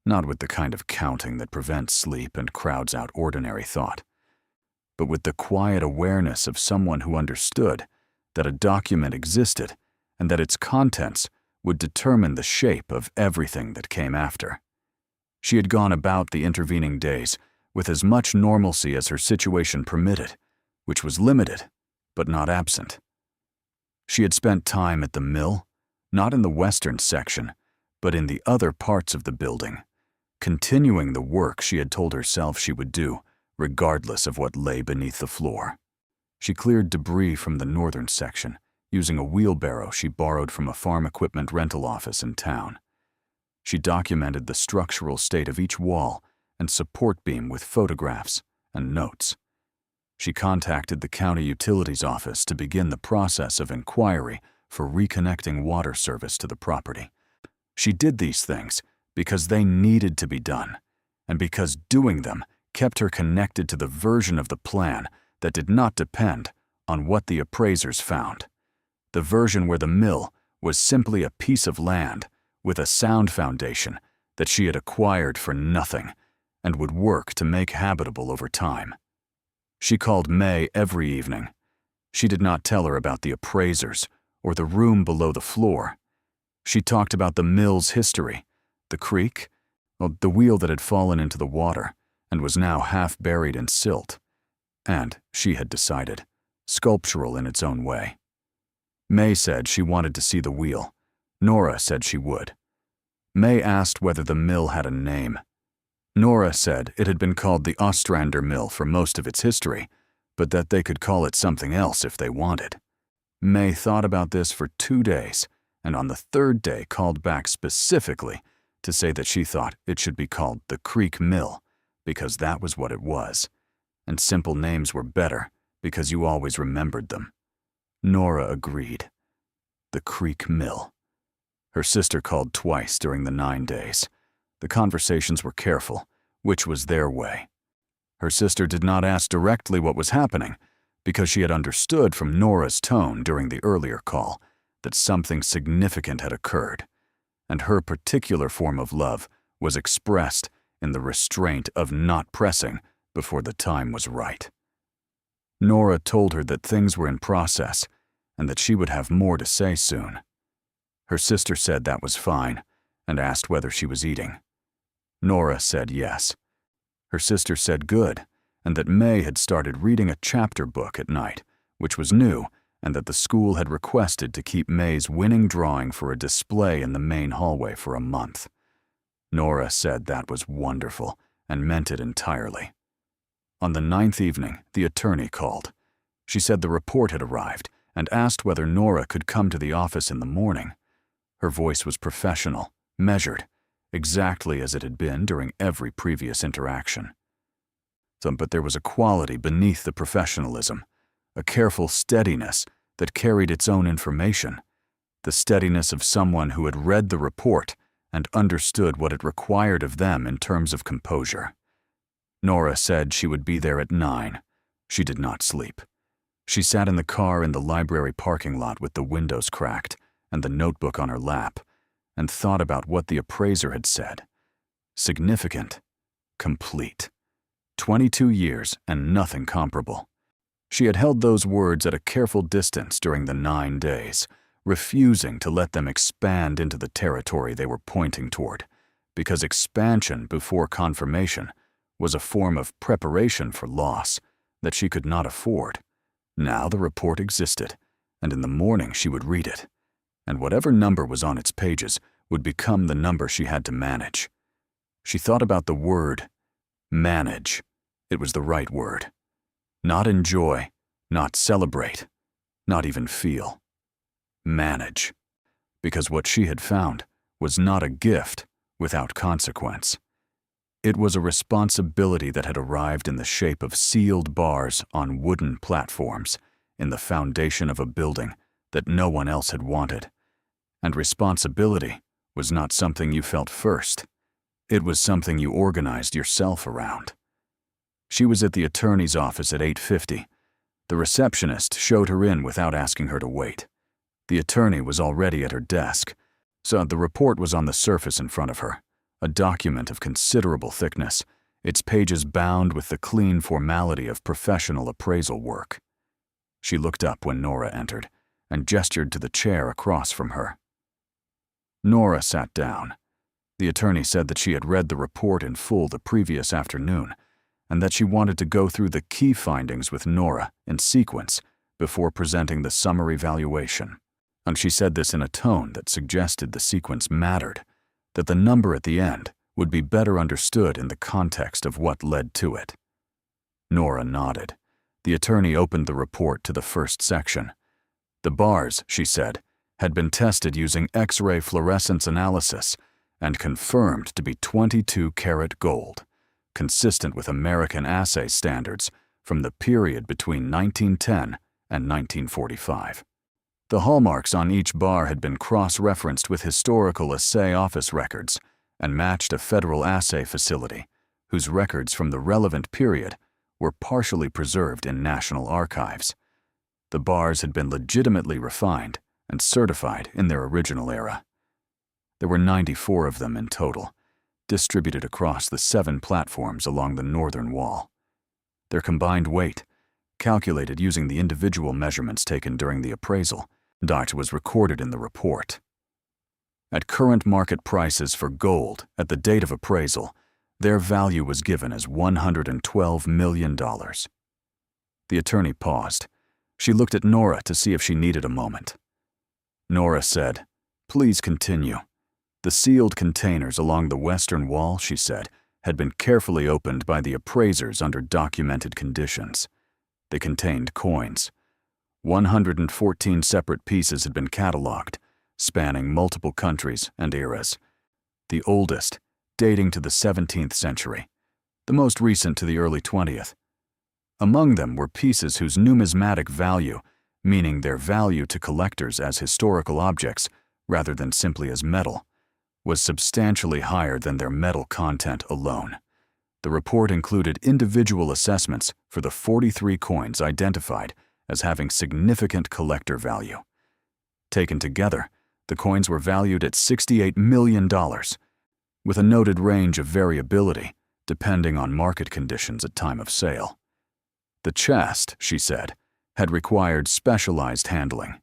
not with the kind of counting that prevents sleep and crowds out ordinary thought, but with the quiet awareness of someone who understood that a document existed and that its contents would determine the shape of everything that came after. She had gone about the intervening days with as much normalcy as her situation permitted, which was limited, but not absent. She had spent time at the mill, not in the western section, but in the other parts of the building, continuing the work she had told herself she would do, regardless of what lay beneath the floor. She cleared debris from the northern section, using a wheelbarrow she borrowed from a farm equipment rental office in town. She documented the structural state of each wall and support beam with photographs and notes. She contacted the county utilities office to begin the process of inquiry for reconnecting water service to the property. She did these things because they needed to be done, and because doing them kept her connected to the version of the plan that did not depend on what the appraisers found. The version where the mill was simply a piece of land with a sound foundation that she had acquired for nothing and would work to make habitable over time. She called May every evening. She did not tell her about the appraisers or the room below the floor. She talked about the mill's history, the creek, the wheel that had fallen into the water and was now half buried in silt, and, she had decided, sculptural in its own way. May said she wanted to see the wheel. Nora said she would. May asked whether the mill had a name. Nora said it had been called the Ostrander Mill for most of its history, but that they could call it something else if they wanted. May thought about this for 2 days, and on the 3rd day called back specifically to say that she thought it should be called the Creek Mill, because that was what it was, and simple names were better because you always remembered them. Nora agreed. The Creek Mill. Her sister called twice during the 9 days. The conversations were careful, which was their way. Her sister did not ask directly what was happening, because she had understood from Nora's tone during the earlier call that something significant had occurred, and her particular form of love was expressed in the restraint of not pressing before the time was right. Nora told her that things were in process and that she would have more to say soon. Her sister said that was fine and asked whether she was eating. Nora said yes. Her sister said good, and that May had started reading a chapter book at night, which was new, and that the school had requested to keep May's winning drawing for a display in the main hallway for a month. Nora said that was wonderful and meant it entirely. On the 9th evening, the attorney called. She said the report had arrived and asked whether Nora could come to the office in the morning. Her voice was professional, measured, exactly as it had been during every previous interaction. But there was a quality beneath the professionalism, a careful steadiness that carried its own information, the steadiness of someone who had read the report and understood what it required of them in terms of composure. Nora said she would be there at 9. She did not sleep. She sat in the car in the library parking lot with the windows cracked and the notebook on her lap, and thought about what the appraiser had said. Significant. Complete. 22 years and nothing comparable. She had held those words at a careful distance during the 9 days, refusing to let them expand into the territory they were pointing toward, because expansion before confirmation was a form of preparation for loss that she could not afford. Now the report existed, and in the morning she would read it, and whatever number was on its pages would become the number she had to manage. She thought about the word manage. It was the right word. Not enjoy, not celebrate, not even feel. Manage. Because what she had found was not a gift without consequence. It was a responsibility that had arrived in the shape of sealed bars on wooden platforms in the foundation of a building that no one else had wanted. And responsibility was not something you felt first. It was something you organized yourself around. She was at the attorney's office at 8:50. The receptionist showed her in without asking her to wait. The attorney was already at her desk, so the report was on the surface in front of her, a document of considerable thickness, its pages bound with the clean formality of professional appraisal work. She looked up when Nora entered and gestured to the chair across from her. Nora sat down. The attorney said that she had read the report in full the previous afternoon, and that she wanted to go through the key findings with Nora in sequence before presenting the summary valuation. And she said this in a tone that suggested the sequence mattered, that the number at the end would be better understood in the context of what led to it. Nora nodded. The attorney opened the report to the first section. The bars, she said, had been tested using X-ray fluorescence analysis and confirmed to be 22-karat gold, consistent with American assay standards from the period between 1910 and 1945. The hallmarks on each bar had been cross-referenced with historical assay office records and matched a federal assay facility, whose records from the relevant period were partially preserved in national archives. The bars had been legitimately refined and certified in their original era. There were 94 of them in total, distributed across the 7 platforms along the northern wall. Their combined weight, calculated using the individual measurements taken during the appraisal, was recorded in the report. At current market prices for gold at the date of appraisal, their value was given as $112 million. The attorney paused. She looked at Nora to see if she needed a moment. Nora said, "Please continue." The sealed containers along the western wall, she said, had been carefully opened by the appraisers under documented conditions. They contained coins. 114 separate pieces had been cataloged, spanning multiple countries and eras. The oldest, dating to the 17th century, the most recent to the early 20th. Among them were pieces whose numismatic value, meaning their value to collectors as historical objects rather than simply as metal, was substantially higher than their metal content alone. The report included individual assessments for the 43 coins identified as having significant collector value. Taken together, the coins were valued at $68 million, with a noted range of variability depending on market conditions at time of sale. The chest, she said, had required specialized handling.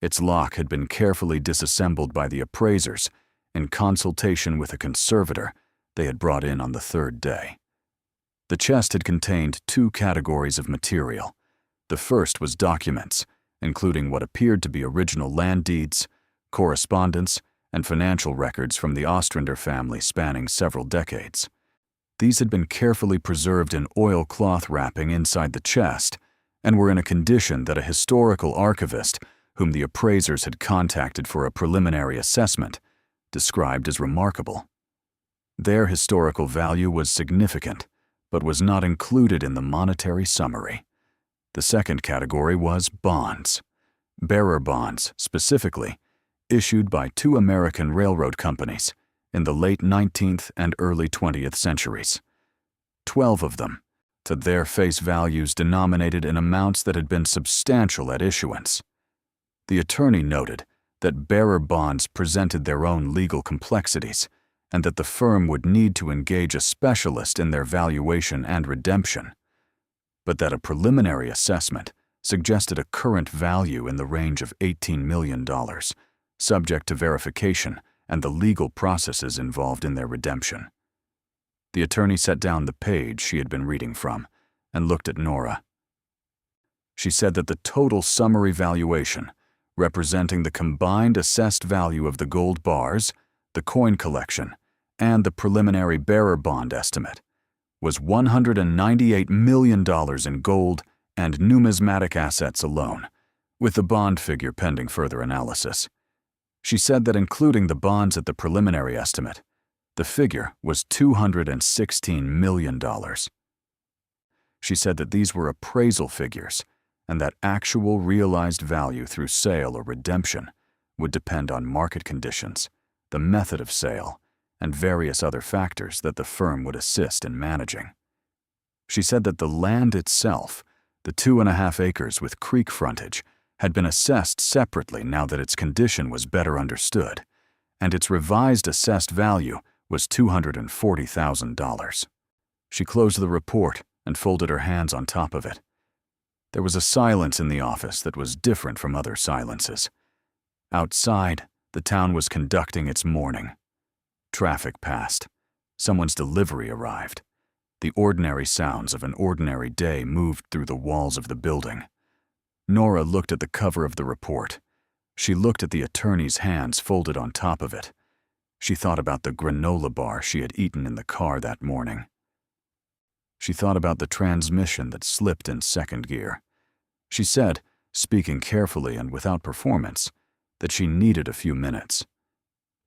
Its lock had been carefully disassembled by the appraisers in consultation with a conservator they had brought in on the 3rd day. The chest had contained 2 categories of material. The first was documents, including what appeared to be original land deeds, correspondence, and financial records from the Ostrander family spanning several decades. These had been carefully preserved in oilcloth wrapping inside the chest and were in a condition that a historical archivist, whom the appraisers had contacted for a preliminary assessment, described as remarkable. Their historical value was significant, but was not included in the monetary summary. The second category was bonds. Bearer bonds, specifically, issued by 2 American railroad companies in the late 19th and early 20th centuries. 12 of them, to their face values denominated in amounts that had been substantial at issuance. The attorney noted that bearer bonds presented their own legal complexities, and that the firm would need to engage a specialist in their valuation and redemption, but that a preliminary assessment suggested a current value in the range of $18 million, subject to verification and the legal processes involved in their redemption. The attorney set down the page she had been reading from and looked at Nora. She said that the total summary valuation, representing the combined assessed value of the gold bars, the coin collection, and the preliminary bearer bond estimate, was $198 million in gold and numismatic assets alone, with the bond figure pending further analysis. She said that including the bonds at the preliminary estimate, the figure was $216 million. She said that these were appraisal figures, and that actual realized value through sale or redemption would depend on market conditions, the method of sale, and various other factors that the firm would assist in managing. She said that the land itself, the 2.5 acres with creek frontage, had been assessed separately now that its condition was better understood, and its revised assessed value was $240,000. She closed the report and folded her hands on top of it. There was a silence in the office that was different from other silences. Outside, the town was conducting its mourning. Traffic passed. Someone's delivery arrived. The ordinary sounds of an ordinary day moved through the walls of the building. Nora looked at the cover of the report. She looked at the attorney's hands folded on top of it. She thought about the granola bar she had eaten in the car that morning. She thought about the transmission that slipped in second gear. She said, speaking carefully and without performance, that she needed a few minutes.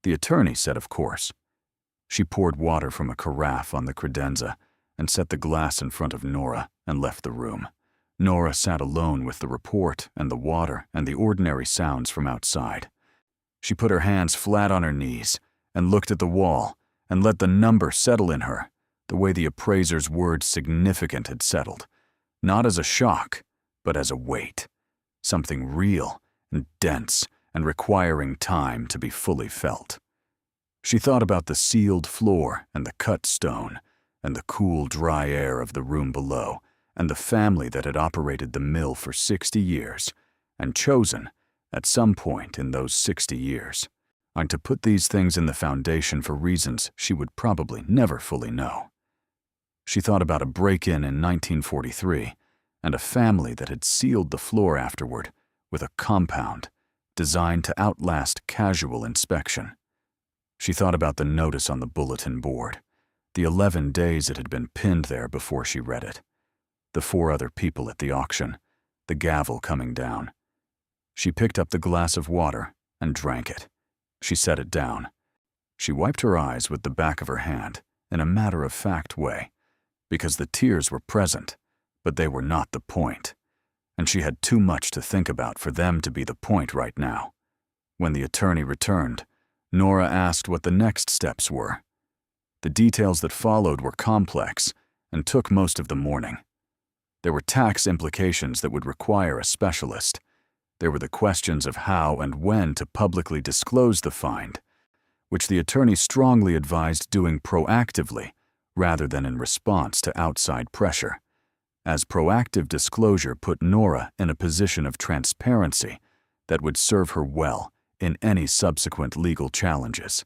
The attorney said, of course. She poured water from a carafe on the credenza and set the glass in front of Nora and left the room. Nora sat alone with the report and the water and the ordinary sounds from outside. She put her hands flat on her knees and looked at the wall and let the number settle in her, the way the appraiser's word significant had settled, not as a shock, but as a weight, something real and dense and requiring time to be fully felt. She thought about the sealed floor and the cut stone and the cool, dry air of the room below and the family that had operated the mill for 60 years and chosen, at some point in those 60 years, to put these things in the foundation for reasons she would probably never fully know. She thought about a break-in in 1943 and a family that had sealed the floor afterward with a compound designed to outlast casual inspection. She thought about the notice on the bulletin board, the 11 days it had been pinned there before she read it, the 4 other people at the auction, the gavel coming down. She picked up the glass of water and drank it. She set it down. She wiped her eyes with the back of her hand in a matter-of-fact way, because the tears were present, but they were not the point, and she had too much to think about for them to be the point right now. When the attorney returned, Nora asked what the next steps were. The details that followed were complex and took most of the morning. There were tax implications that would require a specialist. There were the questions of how and when to publicly disclose the find, which the attorney strongly advised doing proactively rather than in response to outside pressure, as proactive disclosure put Nora in a position of transparency that would serve her well in any subsequent legal challenges.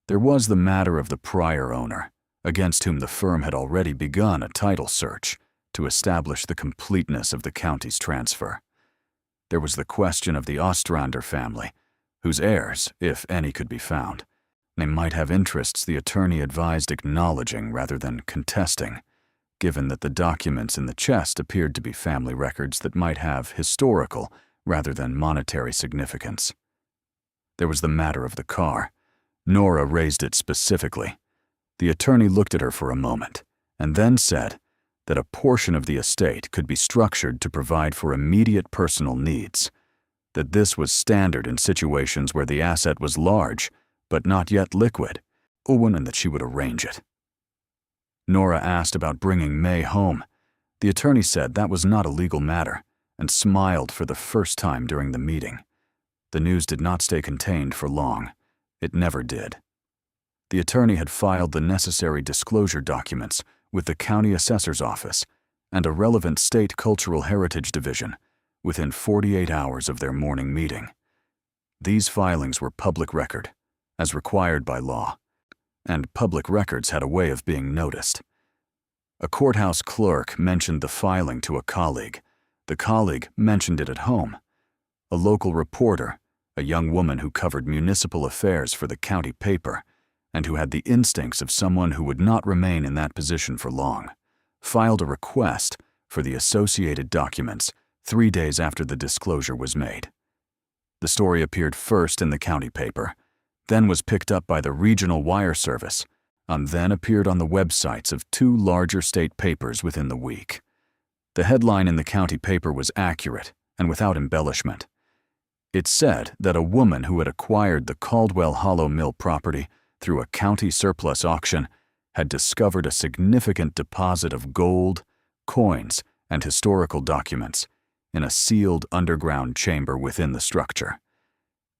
There was the matter of the prior owner, against whom the firm had already begun a title search to establish the completeness of the county's transfer. There was the question of the Ostrander family, whose heirs, if any could be found, they might have interests the attorney advised acknowledging rather than contesting, given that the documents in the chest appeared to be family records that might have historical rather than monetary significance. There was the matter of the car. Nora raised it specifically. The attorney looked at her for a moment and then said that a portion of the estate could be structured to provide for immediate personal needs, that this was standard in situations where the asset was large but not yet liquid, and that she would arrange it. Nora asked about bringing May home. The attorney said that was not a legal matter and smiled for the first time during the meeting. The news did not stay contained for long. It never did. The attorney had filed the necessary disclosure documents with the county assessor's office and a relevant state cultural heritage division within 48 hours of their morning meeting. These filings were public record, as required by law, and public records had a way of being noticed. A courthouse clerk mentioned the filing to a colleague. The colleague mentioned it at home. A local reporter, a young woman who covered municipal affairs for the county paper, and who had the instincts of someone who would not remain in that position for long, filed a request for the associated documents 3 days after the disclosure was made. The story appeared first in the county paper, then was picked up by the regional wire service, and then appeared on the websites of 2 larger state papers within the week. The headline in the county paper was accurate and without embellishment. It said that a woman who had acquired the Caldwell Hollow Mill property through a county surplus auction had discovered a significant deposit of gold, coins, and historical documents in a sealed underground chamber within the structure.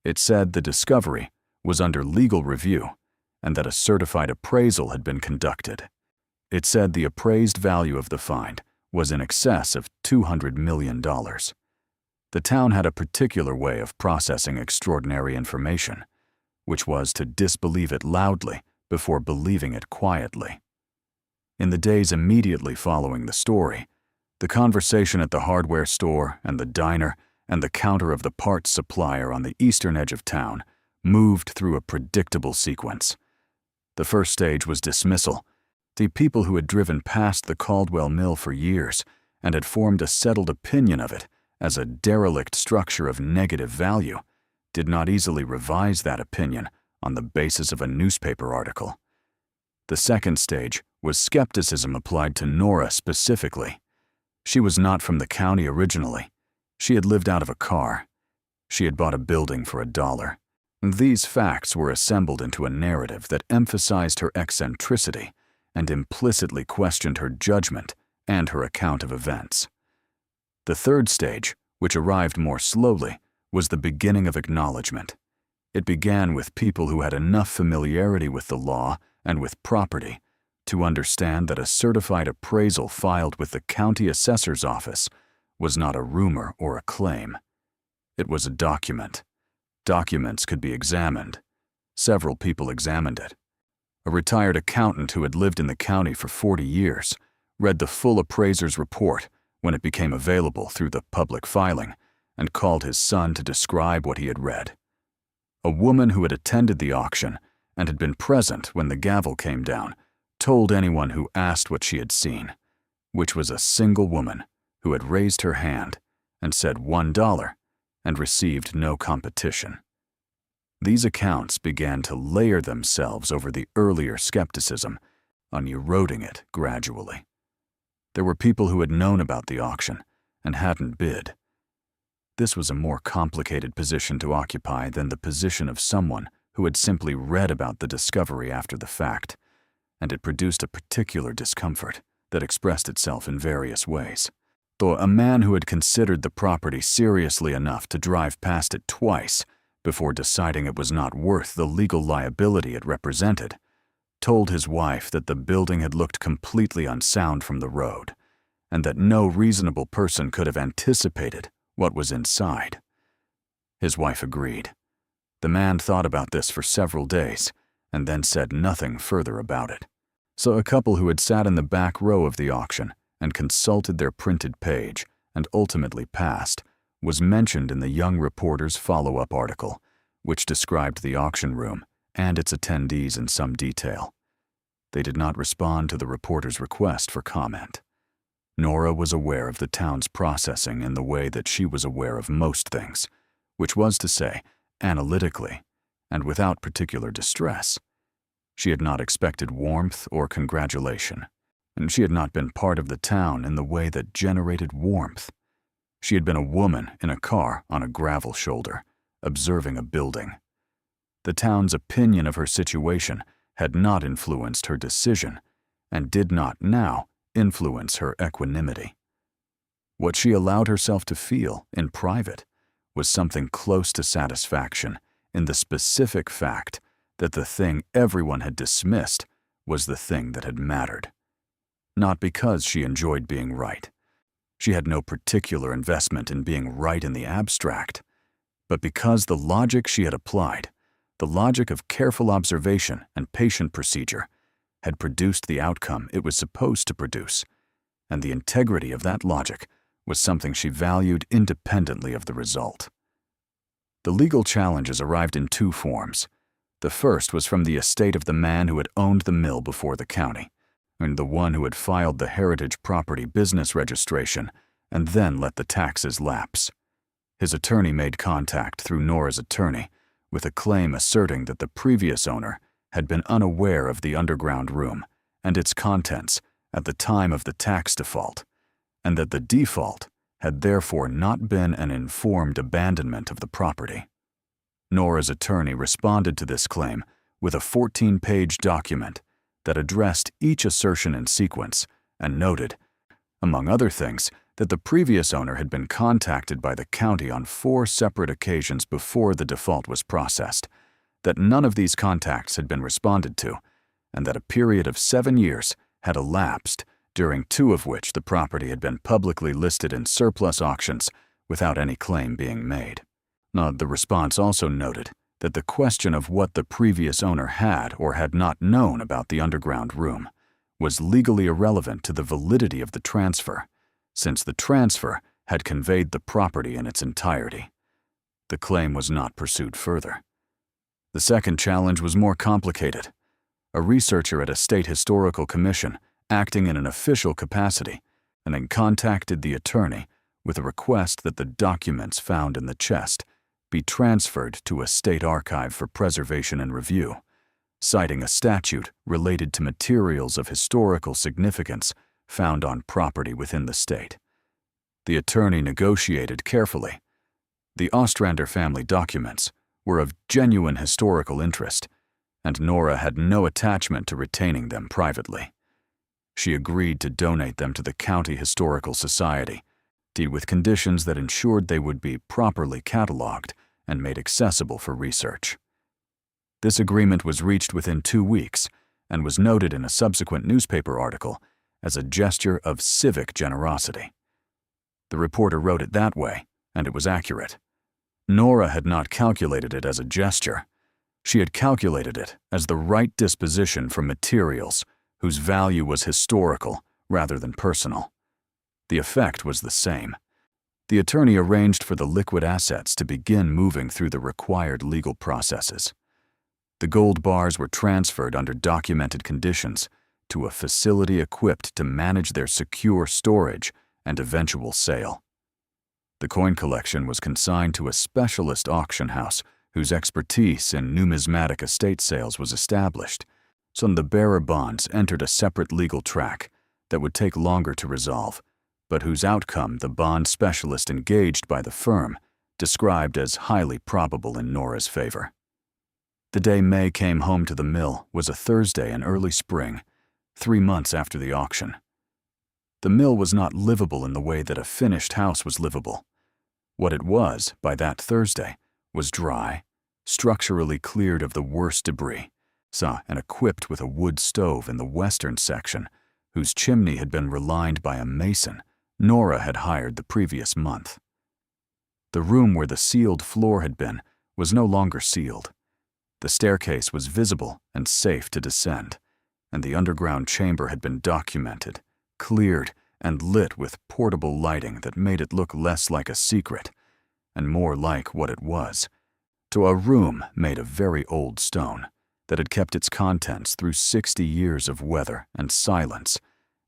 It said the discovery was under legal review and that a certified appraisal had been conducted. It said the appraised value of the find was in excess of $200 million. The town had a particular way of processing extraordinary information, which was to disbelieve it loudly before believing it quietly. In the days immediately following the story, the conversation at the hardware store and the diner and the counter of the parts supplier on the eastern edge of town moved through a predictable sequence. The first stage was dismissal. The people who had driven past the Caldwell Mill for years and had formed a settled opinion of it as a derelict structure of negative value did not easily revise that opinion on the basis of a newspaper article. The second stage was skepticism applied to Nora specifically. She was not from the county originally. She had lived out of a car. She had bought a building for $1. These facts were assembled into a narrative that emphasized her eccentricity and implicitly questioned her judgment and her account of events. The third stage, which arrived more slowly, was the beginning of acknowledgement. It began with people who had enough familiarity with the law and with property to understand that a certified appraisal filed with the county assessor's office was not a rumor or a claim. It was a document. Documents could be examined. Several people examined it. A retired accountant who had lived in the county for 40 years read the full appraiser's report when it became available through the public filing and called his son to describe what he had read. A woman who had attended the auction and had been present when the gavel came down told anyone who asked what she had seen, which was a single woman who had raised her hand and said $1 and received no competition. These accounts began to layer themselves over the earlier skepticism, on eroding it gradually. There were people who had known about the auction and hadn't bid. This was a more complicated position to occupy than the position of someone who had simply read about the discovery after the fact, and it produced a particular discomfort that expressed itself in various ways. Though a man who had considered the property seriously enough to drive past it twice before deciding it was not worth the legal liability it represented, told his wife that the building had looked completely unsound from the road, and that no reasonable person could have anticipated what was inside. His wife agreed. The man thought about this for several days and then said nothing further about it. So a couple who had sat in the back row of the auction and consulted their printed page and ultimately passed was mentioned in the young reporter's follow-up article, which described the auction room and its attendees in some detail. They did not respond to the reporter's request for comment. Nora was aware of the town's processing in the way that she was aware of most things, which was to say, analytically, and without particular distress. She had not expected warmth or congratulation, and she had not been part of the town in the way that generated warmth. She had been a woman in a car on a gravel shoulder, observing a building. The town's opinion of her situation had not influenced her decision, and did not now influence her equanimity. What she allowed herself to feel in private was something close to satisfaction in the specific fact that the thing everyone had dismissed was the thing that had mattered. Not because she enjoyed being right. She had no particular investment in being right in the abstract, but because the logic she had applied, the logic of careful observation and patient procedure, had produced the outcome it was supposed to produce, and the integrity of that logic was something she valued independently of the result. The legal challenges arrived in two forms. The first was from the estate of the man who had owned the mill before the county, and the one who had filed the heritage property business registration and then let the taxes lapse. His attorney made contact through Nora's attorney with a claim asserting that the previous owner had been unaware of the underground room and its contents at the time of the tax default, and that the default had therefore not been an informed abandonment of the property. Nora's attorney responded to this claim with a 14-page document that addressed each assertion in sequence and noted, among other things, that the previous owner had been contacted by the county on 4 separate occasions before the default was processed, that none of these contacts had been responded to, and that a period of 7 years had elapsed, during 2 of which the property had been publicly listed in surplus auctions without any claim being made. The response also noted that the question of what the previous owner had or had not known about the underground room was legally irrelevant to the validity of the transfer, since the transfer had conveyed the property in its entirety. The claim was not pursued further. The second challenge was more complicated. A researcher at a state historical commission, acting in an official capacity, and then contacted the attorney with a request that the documents found in the chest be transferred to a state archive for preservation and review, citing a statute related to materials of historical significance found on property within the state. The attorney negotiated carefully. The Ostrander family documents were of genuine historical interest, and Nora had no attachment to retaining them privately. She agreed to donate them to the County Historical Society, with conditions that ensured they would be properly cataloged and made accessible for research. This agreement was reached within 2 weeks and was noted in a subsequent newspaper article as a gesture of civic generosity. The reporter wrote it that way, and it was accurate. Nora had not calculated it as a gesture. She had calculated it as the right disposition for materials whose value was historical rather than personal. The effect was the same. The attorney arranged for the liquid assets to begin moving through the required legal processes. The gold bars were transferred under documented conditions to a facility equipped to manage their secure storage and eventual sale. The coin collection was consigned to a specialist auction house whose expertise in numismatic estate sales was established, so the bearer bonds entered a separate legal track that would take longer to resolve, but whose outcome the bond specialist engaged by the firm described as highly probable in Nora's favor. The day May came home to the mill was a Thursday in early spring, 3 months after the auction. The mill was not livable in the way that a finished house was livable. What it was, by that Thursday, was dry, structurally cleared of the worst debris, and equipped with a wood stove in the western section, whose chimney had been relined by a mason Nora had hired the previous month. The room where the sealed floor had been was no longer sealed. The staircase was visible and safe to descend, and the underground chamber had been documented, cleared, and lit with portable lighting that made it look less like a secret and more like what it was, to a room made of very old stone that had kept its contents through 60 years of weather and silence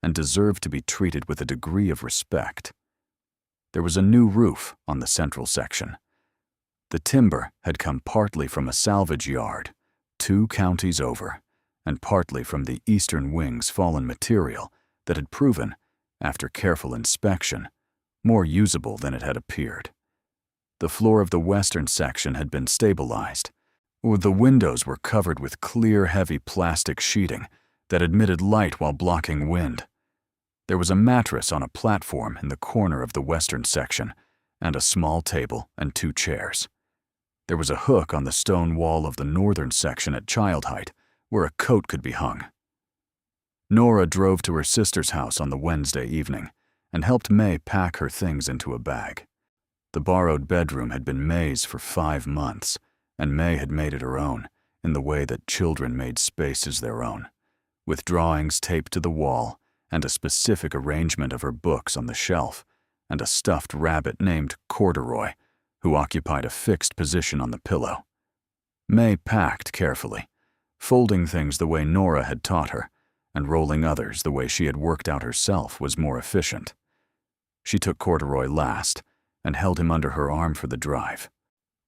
and deserved to be treated with a degree of respect. There was a new roof on the central section. The timber had come partly from a salvage yard, 2 counties over, and partly from the eastern wing's fallen material that had proven, after careful inspection, more usable than it had appeared. The floor of the western section had been stabilized. The windows were covered with clear, heavy plastic sheeting that admitted light while blocking wind. There was a mattress on a platform in the corner of the western section, and a small table and 2 chairs. There was a hook on the stone wall of the northern section at child height, where a coat could be hung. Nora drove to her sister's house on the Wednesday evening and helped May pack her things into a bag. The borrowed bedroom had been May's for 5 months, and May had made it her own in the way that children made spaces their own, with drawings taped to the wall and a specific arrangement of her books on the shelf, and a stuffed rabbit named Corduroy, who occupied a fixed position on the pillow. May packed carefully, folding things the way Nora had taught her, and rolling others the way she had worked out herself was more efficient. She took Corduroy last and held him under her arm for the drive.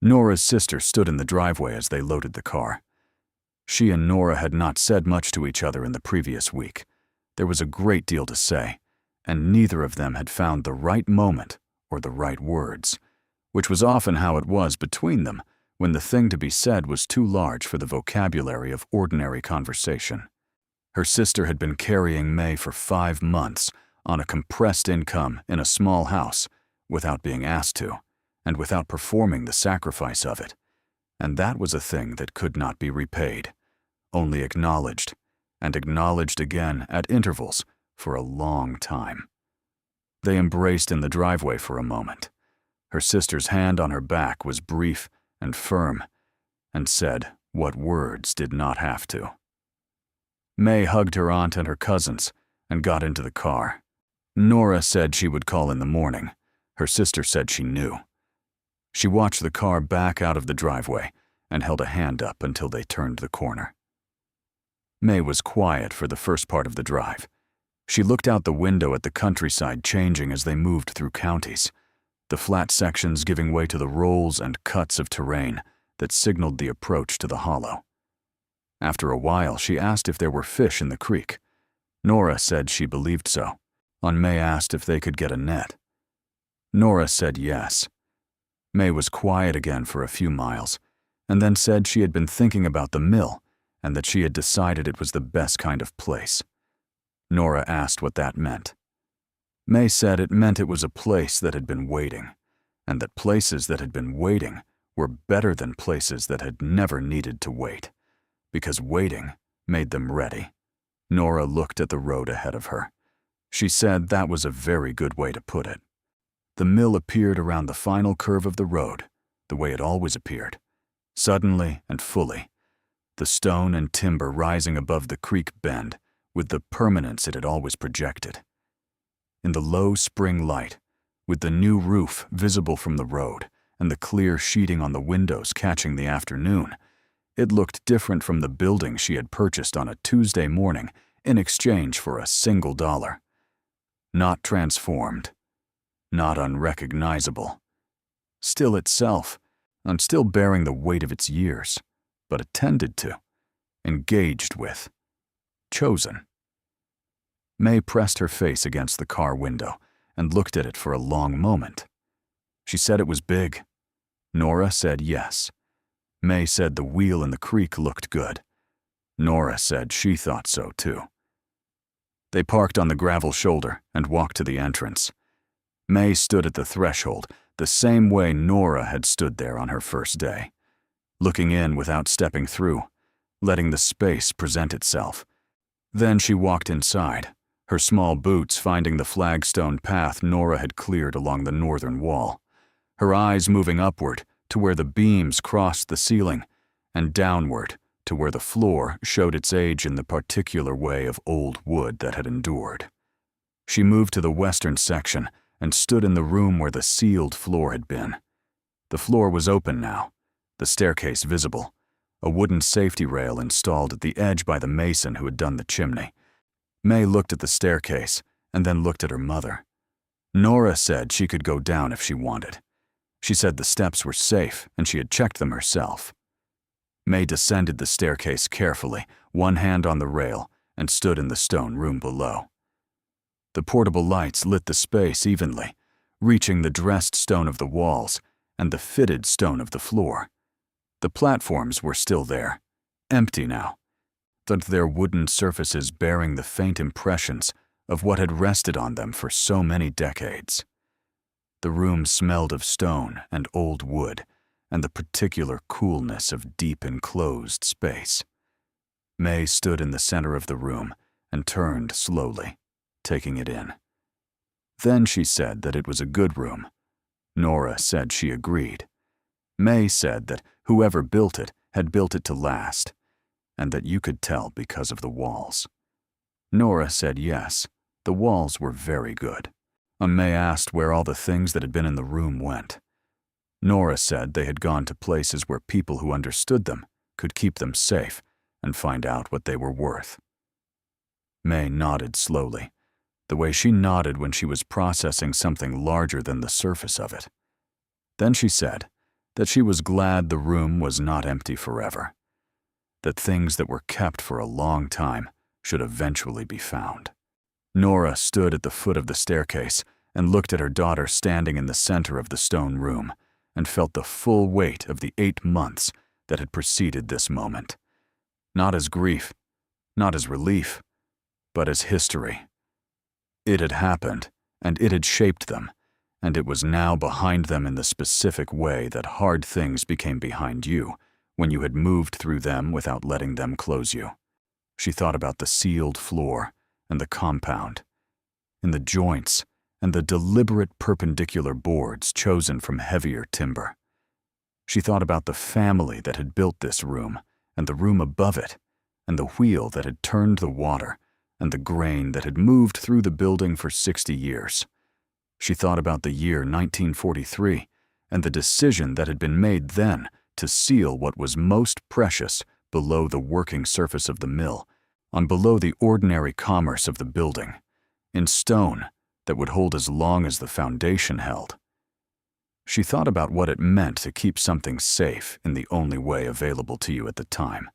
Nora's sister stood in the driveway as they loaded the car. She and Nora had not said much to each other in the previous week. There was a great deal to say, and neither of them had found the right moment or the right words, which was often how it was between them when the thing to be said was too large for the vocabulary of ordinary conversation. Her sister had been carrying May for 5 months on a compressed income in a small house without being asked to, and without performing the sacrifice of it, and that was a thing that could not be repaid, only acknowledged, and acknowledged again at intervals for a long time. They embraced in the driveway for a moment. Her sister's hand on her back was brief and firm, and said what words did not have to. May hugged her aunt and her cousins and got into the car. Nora said she would call in the morning. Her sister said she knew. She watched the car back out of the driveway and held a hand up until they turned the corner. May was quiet for the first part of the drive. She looked out the window at the countryside changing as they moved through counties, the flat sections giving way to the rolls and cuts of terrain that signaled the approach to the hollow. After a while, she asked if there were fish in the creek. Nora said she believed so. May asked if they could get a net. Nora said yes. May was quiet again for a few miles, and then said she had been thinking about the mill and that she had decided it was the best kind of place. Nora asked what that meant. May said it meant it was a place that had been waiting, and that places that had been waiting were better than places that had never needed to wait, because waiting made them ready. Nora looked at the road ahead of her. She said that was a very good way to put it. The mill appeared around the final curve of the road, the way it always appeared, suddenly and fully, the stone and timber rising above the creek bend with the permanence it had always projected. In the low spring light, with the new roof visible from the road and the clear sheeting on the windows catching the afternoon, it looked different from the building she had purchased on a Tuesday morning in exchange for a single dollar. Not transformed, not unrecognizable, still itself, and still bearing the weight of its years, but attended to, engaged with, chosen. May pressed her face against the car window and looked at it for a long moment. She said it was big. Nora said yes. May said the wheel in the creek looked good. Nora said she thought so too. They parked on the gravel shoulder and walked to the entrance. May stood at the threshold the same way Nora had stood there on her first day, looking in without stepping through, letting the space present itself. Then she walked inside, her small boots finding the flagstone path Nora had cleared along the northern wall, her eyes moving upward to where the beams crossed the ceiling, and downward to where the floor showed its age in the particular way of old wood that had endured. She moved to the western section and stood in the room where the sealed floor had been. The floor was open now, the staircase visible, a wooden safety rail installed at the edge by the mason who had done the chimney. May looked at the staircase and then looked at her mother. Nora said she could go down if she wanted. She said the steps were safe and she had checked them herself. May descended the staircase carefully, one hand on the rail, and stood in the stone room below. The portable lights lit the space evenly, reaching the dressed stone of the walls and the fitted stone of the floor. The platforms were still there, empty now. and their wooden surfaces bearing the faint impressions of what had rested on them for so many decades. The room smelled of stone and old wood, and the particular coolness of deep enclosed space. May stood in the center of the room and turned slowly, taking it in. Then she said that it was a good room. Nora said she agreed. May said that whoever built it had built it to last, and that you could tell because of the walls. Nora said yes, the walls were very good. May asked where all the things that had been in the room went. Nora said they had gone to places where people who understood them could keep them safe and find out what they were worth. May nodded slowly, the way she nodded when she was processing something larger than the surface of it. Then she said that she was glad the room was not empty forever, that things that were kept for a long time should eventually be found. Nora stood at the foot of the staircase and looked at her daughter standing in the center of the stone room and felt the full weight of the 8 months that had preceded this moment. Not as grief, not as relief, but as history. It had happened, and it had shaped them, and it was now behind them in the specific way that hard things became behind you when you had moved through them without letting them close you. She thought about the sealed floor and the compound, in the joints and the deliberate perpendicular boards chosen from heavier timber. She thought about the family that had built this room and the room above it, and the wheel that had turned the water and the grain that had moved through the building for 60 years. She thought about the year 1943 and the decision that had been made then to seal what was most precious below the working surface of the mill, on below the ordinary commerce of the building, in stone that would hold as long as the foundation held. She thought about what it meant to keep something safe in the only way available to you at the time,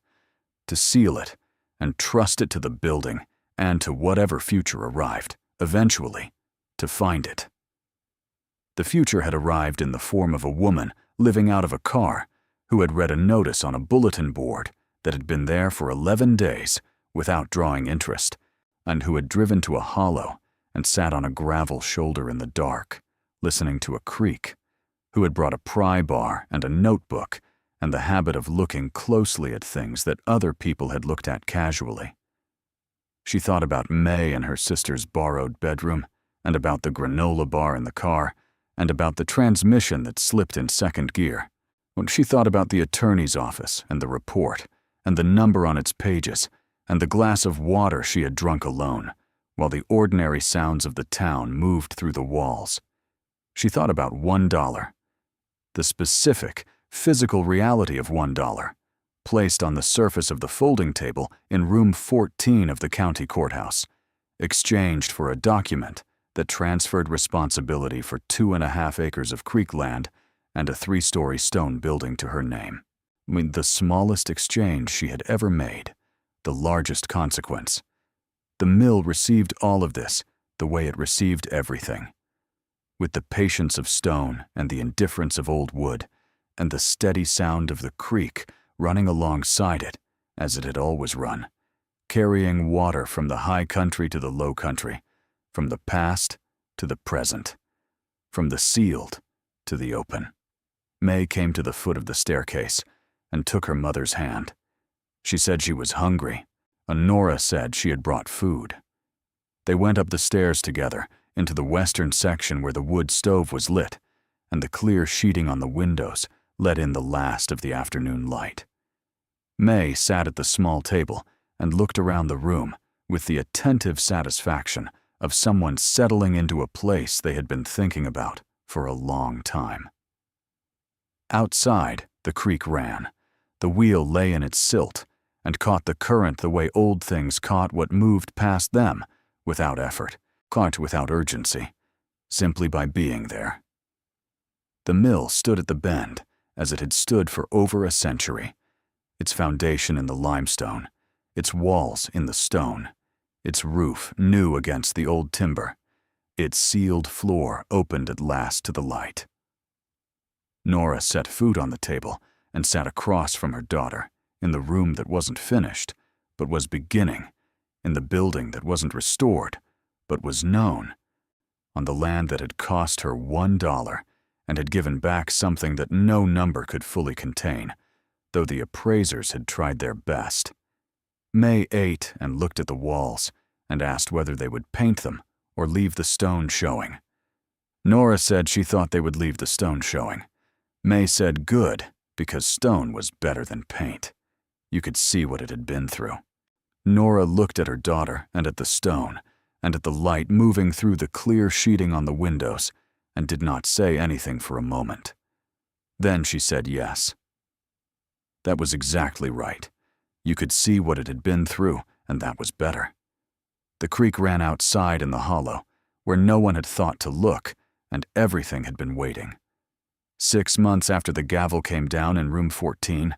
to seal it and trust it to the building and to whatever future arrived, eventually, to find it. The future had arrived in the form of a woman living out of a car who had read a notice on a bulletin board that had been there for 11 days without drawing interest, and who had driven to a hollow and sat on a gravel shoulder in the dark, listening to a creak, who had brought a pry bar and a notebook and the habit of looking closely at things that other people had looked at casually. She thought about May and her sister's borrowed bedroom, and about the granola bar in the car, and about the transmission that slipped in second gear. When she thought about the attorney's office and the report, and the number on its pages, and the glass of water she had drunk alone, while the ordinary sounds of the town moved through the walls. She thought about $1, the specific, physical reality of $1, placed on the surface of the folding table in room 14 of the county courthouse, exchanged for a document that transferred responsibility for 2.5 acres of creek land and a 3-story stone building to her name. The smallest exchange she had ever made, the largest consequence. The mill received all of this the way it received everything, with the patience of stone and the indifference of old wood, and the steady sound of the creek running alongside it, as it had always run, carrying water from the high country to the low country, from the past to the present, from the sealed to the open. May came to the foot of the staircase and took her mother's hand. She said she was hungry, and Nora said she had brought food. They went up the stairs together into the western section where the wood stove was lit, and the clear sheeting on the windows let in the last of the afternoon light. May sat at the small table and looked around the room with the attentive satisfaction of someone settling into a place they had been thinking about for a long time. Outside, the creek ran. The wheel lay in its silt and caught the current the way old things caught what moved past them, without effort, caught without urgency, simply by being there. The mill stood at the bend, as it had stood for over a century, its foundation in the limestone, its walls in the stone, its roof new against the old timber, its sealed floor opened at last to the light. Nora set food on the table and sat across from her daughter, in the room that wasn't finished, but was beginning, in the building that wasn't restored, but was known, on the land that had cost her $1 and had given back something that no number could fully contain, though the appraisers had tried their best. May ate and looked at the walls and asked whether they would paint them or leave the stone showing. Nora said she thought they would leave the stone showing. May said good, because stone was better than paint. You could see what it had been through. Nora looked at her daughter and at the stone, and at the light moving through the clear sheeting on the windows, and did not say anything for a moment. Then she said yes. That was exactly right. You could see what it had been through, and that was better. The creek ran outside in the hollow, where no one had thought to look, and everything had been waiting. 6 months after the gavel came down in room 14,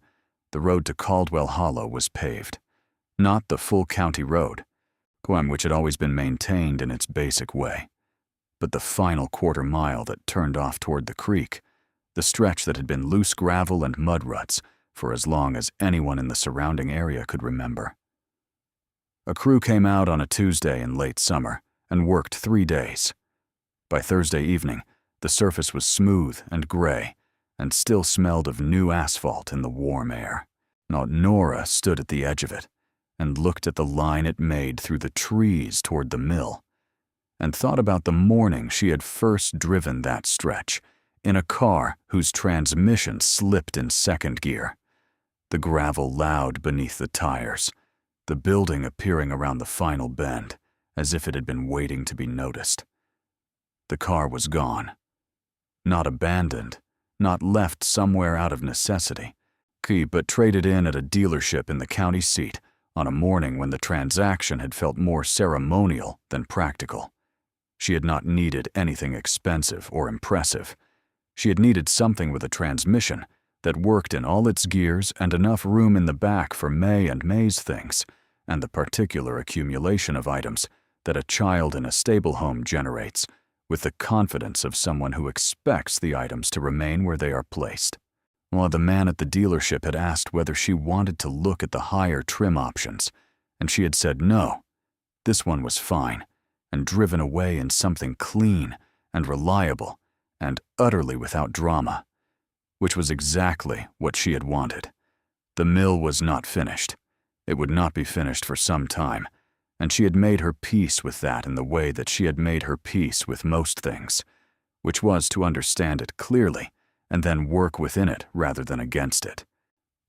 the road to Caldwell Hollow was paved. Not the full county road, which had always been maintained in its basic way, but the final quarter mile that turned off toward the creek, the stretch that had been loose gravel and mud ruts for as long as anyone in the surrounding area could remember. A crew came out on a Tuesday in late summer and worked 3 days. By Thursday evening, the surface was smooth and gray and still smelled of new asphalt in the warm air. Nora stood at the edge of it and looked at the line it made through the trees toward the mill, and thought about the morning she had first driven that stretch in a car whose transmission slipped in second gear, the gravel loud beneath the tires, the building appearing around the final bend as if it had been waiting to be noticed. The car was gone. Not abandoned, not left somewhere out of necessity, but traded in at a dealership in the county seat on a morning when the transaction had felt more ceremonial than practical. She had not needed anything expensive or impressive. She had needed something with a transmission that worked in all its gears and enough room in the back for May and May's things, and the particular accumulation of items that a child in a stable home generates, with the confidence of someone who expects the items to remain where they are placed. While the man at the dealership had asked whether she wanted to look at the higher trim options, and she had said no, this one was fine, and driven away in something clean and reliable and utterly without drama, which was exactly what she had wanted. The mill was not finished. It would not be finished for some time, and she had made her peace with that in the way that she had made her peace with most things, which was to understand it clearly and then work within it rather than against it.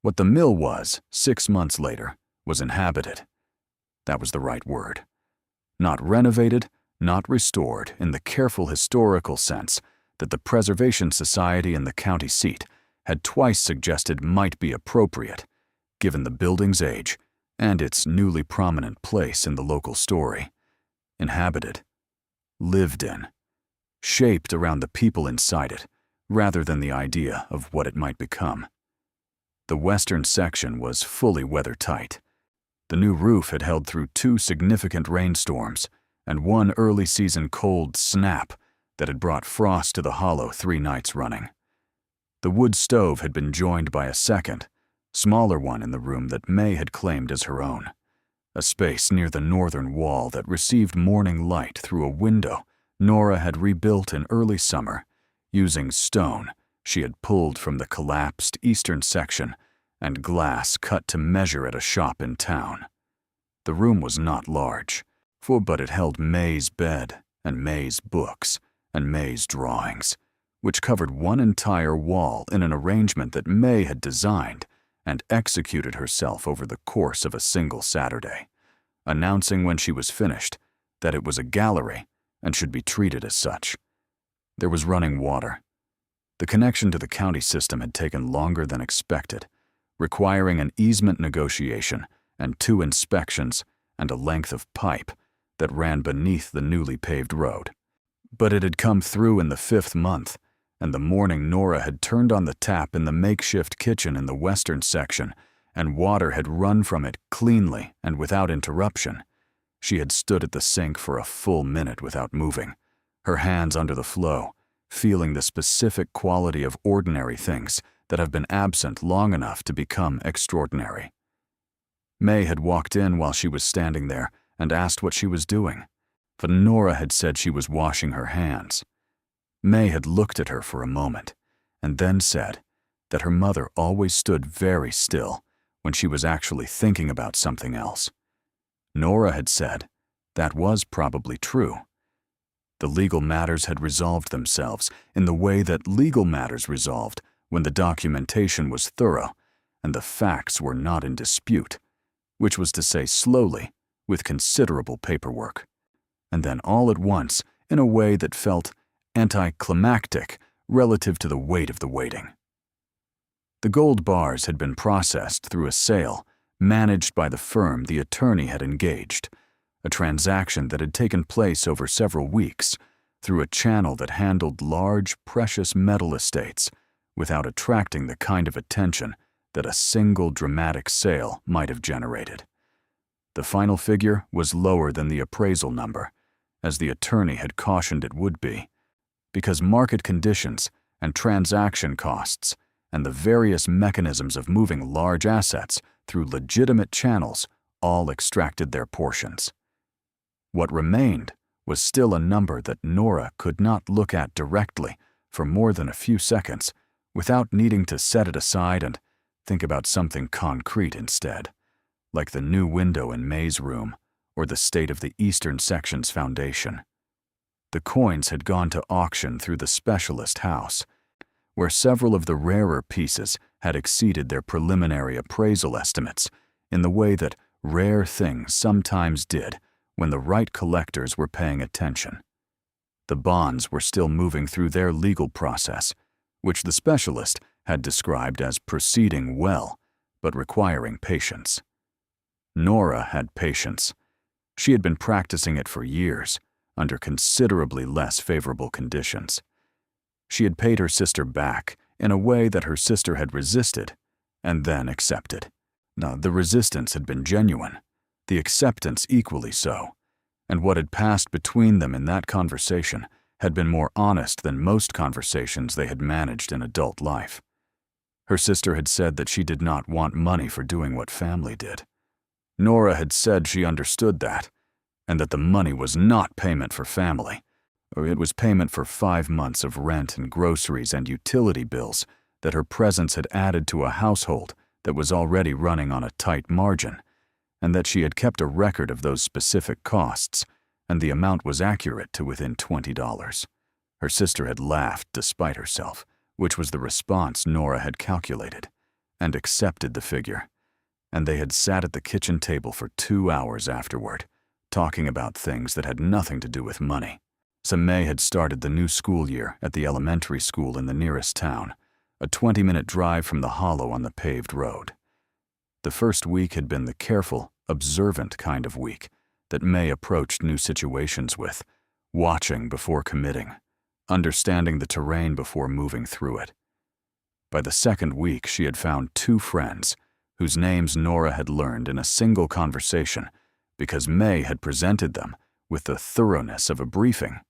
What the mill was, 6 months later, was inhabited. That was the right word. Not renovated, not restored in the careful historical sense that the Preservation Society and the county seat had twice suggested might be appropriate, given the building's age and its newly prominent place in the local story. Inhabited, lived in, shaped around the people inside it, rather than the idea of what it might become. The western section was fully weather-tight. The new roof had held through 2 significant rainstorms and 1 early-season cold snap that had brought frost to the hollow 3 nights running. The wood stove had been joined by a second, smaller one in the room that May had claimed as her own, a space near the northern wall that received morning light through a window Nora had rebuilt in early summer, using stone she had pulled from the collapsed eastern section and glass cut to measure at a shop in town. The room was not large, but it held May's bed and May's books and May's drawings, which covered 1 entire wall in an arrangement that May had designed and executed herself over the course of a single Saturday, announcing when she was finished that it was a gallery and should be treated as such. There was running water. The connection to the county system had taken longer than expected, requiring an easement negotiation and 2 inspections and a length of pipe that ran beneath the newly paved road. But it had come through in the 5th month, and the morning Nora had turned on the tap in the makeshift kitchen in the western section, and water had run from it cleanly and without interruption. She had stood at the sink for a full minute without moving, her hands under the flow, feeling the specific quality of ordinary things that have been absent long enough to become extraordinary. May had walked in while she was standing there and asked what she was doing, but Nora had said she was washing her hands. May had looked at her for a moment and then said that her mother always stood very still when she was actually thinking about something else. Nora had said that was probably true. The legal matters had resolved themselves in the way that legal matters resolved when the documentation was thorough and the facts were not in dispute, which was to say slowly, with considerable paperwork. And then all at once, in a way that felt anticlimactic relative to the weight of the waiting. The gold bars had been processed through a sale managed by the firm the attorney had engaged, a transaction that had taken place over several weeks through a channel that handled large, precious metal estates without attracting the kind of attention that a single dramatic sale might have generated. The final figure was lower than the appraisal number, as the attorney had cautioned it would be, because market conditions and transaction costs and the various mechanisms of moving large assets through legitimate channels all extracted their portions. What remained was still a number that Nora could not look at directly for more than a few seconds without needing to set it aside and think about something concrete instead, like the new window in May's room or the state of the eastern section's foundation. The coins had gone to auction through the specialist house, where several of the rarer pieces had exceeded their preliminary appraisal estimates in the way that rare things sometimes did when the right collectors were paying attention. The bonds were still moving through their legal process, which the specialist had described as proceeding well, but requiring patience. Nora had patience. She had been practicing it for years, under considerably less favorable conditions. She had paid her sister back in a way that her sister had resisted and then accepted. Now, the resistance had been genuine, the acceptance equally so, and what had passed between them in that conversation had been more honest than most conversations they had managed in adult life. Her sister had said that she did not want money for doing what family did. Nora had said she understood that, and that the money was not payment for family, or it was payment for 5 months of rent and groceries and utility bills that her presence had added to a household that was already running on a tight margin, and that she had kept a record of those specific costs, and the amount was accurate to within $20. Her sister had laughed despite herself, which was the response Nora had calculated, and accepted the figure, and they had sat at the kitchen table for 2 hours afterward, talking about things that had nothing to do with money. So May had started the new school year at the elementary school in the nearest town, a 20-minute drive from the hollow on the paved road. The first week had been the careful, observant kind of week that May approached new situations with, watching before committing, understanding the terrain before moving through it. By the second week, she had found 2 friends whose names Nora had learned in a single conversation because May had presented them with the thoroughness of a briefing,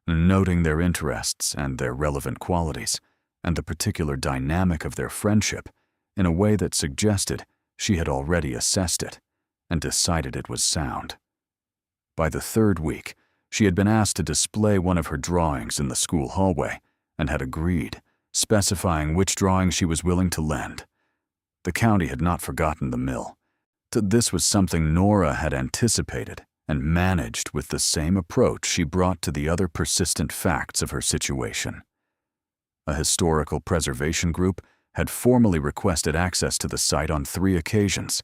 noting their interests and their relevant qualities and the particular dynamic of their friendship in a way that suggested she had already assessed it and decided it was sound. By the third week, she had been asked to display one of her drawings in the school hallway and had agreed, specifying which drawing she was willing to lend. The county had not forgotten the mill. This was something Nora had anticipated and managed with the same approach she brought to the other persistent facts of her situation. A historical preservation group had formally requested access to the site on 3 occasions,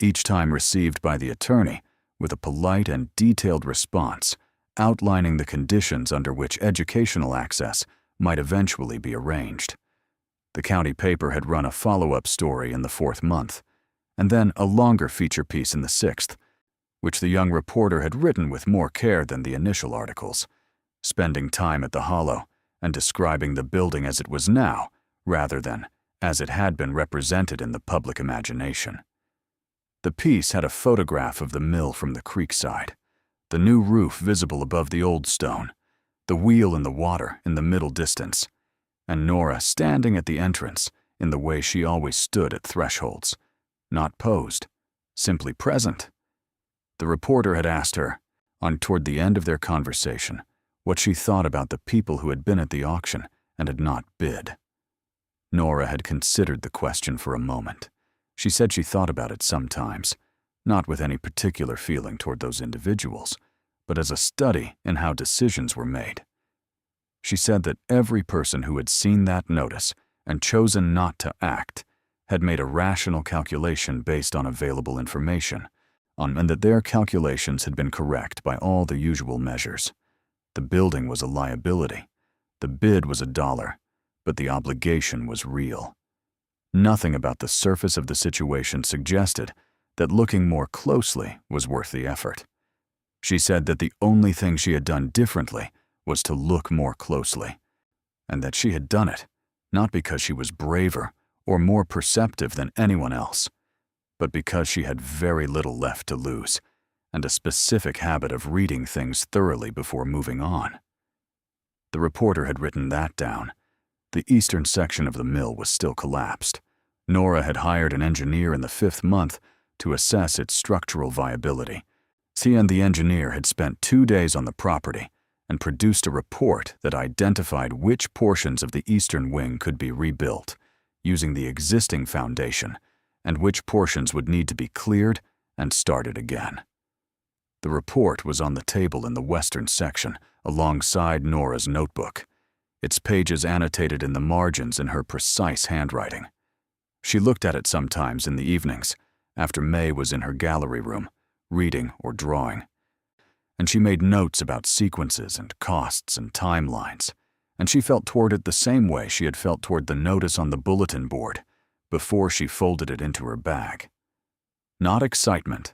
each time received by the attorney with a polite and detailed response outlining the conditions under which educational access might eventually be arranged. The county paper had run a follow-up story in the 4th month, and then a longer feature piece in the 6th, which the young reporter had written with more care than the initial articles, spending time at the hollow and describing the building as it was now, rather than as it had been represented in the public imagination. The piece had a photograph of the mill from the creekside, the new roof visible above the old stone, the wheel in the water in the middle distance, and Nora standing at the entrance in the way she always stood at thresholds, not posed, simply present. The reporter had asked her, toward the end of their conversation, what she thought about the people who had been at the auction and had not bid. Nora had considered the question for a moment. She said she thought about it sometimes, not with any particular feeling toward those individuals, but as a study in how decisions were made. She said that every person who had seen that notice and chosen not to act had made a rational calculation based on available information, and that their calculations had been correct by all the usual measures. The building was a liability. The bid was $1, but the obligation was real. Nothing about the surface of the situation suggested that looking more closely was worth the effort. She said that the only thing she had done differently was to look more closely, and that she had done it not because she was braver or more perceptive than anyone else, but because she had very little left to lose and a specific habit of reading things thoroughly before moving on. The reporter had written that down. The eastern section of the mill was still collapsed. Nora had hired an engineer in the 5th month to assess its structural viability. She and the engineer had spent 2 days on the property and produced a report that identified which portions of the eastern wing could be rebuilt using the existing foundation and which portions would need to be cleared and started again. The report was on the table in the western section alongside Nora's notebook, its pages annotated in the margins in her precise handwriting. She looked at it sometimes in the evenings, after May was in her gallery room, reading or drawing. And she made notes about sequences and costs and timelines, and she felt toward it the same way she had felt toward the notice on the bulletin board before she folded it into her bag. Not excitement,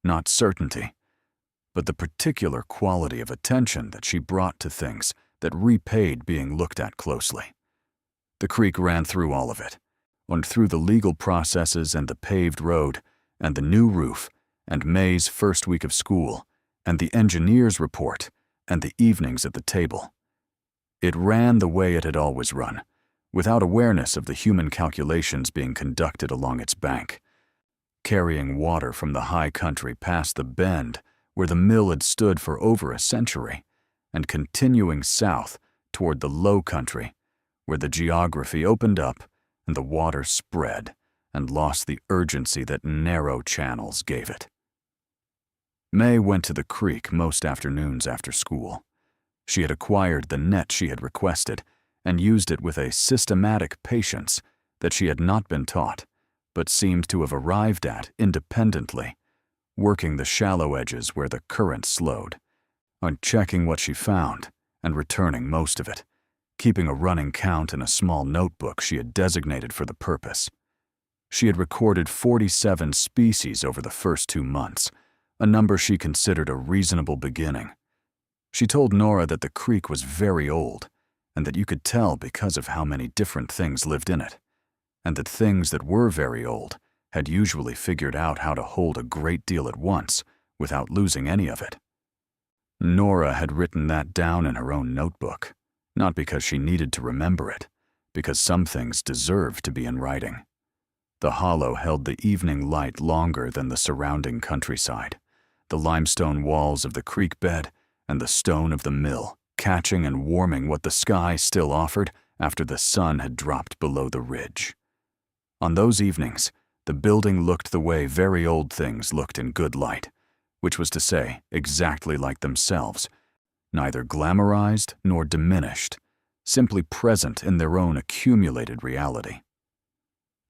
not certainty, but the particular quality of attention that she brought to things that repaid being looked at closely. The creek ran through all of it, and through the legal processes and the paved road and the new roof and May's first week of school and the engineer's report and the evenings at the table. It ran the way it had always run, without awareness of the human calculations being conducted along its bank, carrying water from the high country past the bend where the mill had stood for over a century, and continuing south toward the low country where the geography opened up and the water spread and lost the urgency that narrow channels gave it. May went to the creek most afternoons after school. She had acquired the net she had requested and used it with a systematic patience that she had not been taught, but seemed to have arrived at independently, working the shallow edges where the current slowed, on checking what she found and returning most of it, keeping a running count in a small notebook she had designated for the purpose. She had recorded 47 species over the first 2 months, a number she considered a reasonable beginning. She told Nora that the creek was very old, and that you could tell because of how many different things lived in it, and that things that were very old had usually figured out how to hold a great deal at once without losing any of it. Nora had written that down in her own notebook, not because she needed to remember it, because some things deserved to be in writing. The hollow held the evening light longer than the surrounding countryside, the limestone walls of the creek bed and the stone of the mill catching and warming what the sky still offered after the sun had dropped below the ridge. On those evenings, the building looked the way very old things looked in good light, which was to say, exactly like themselves, neither glamorized nor diminished, simply present in their own accumulated reality.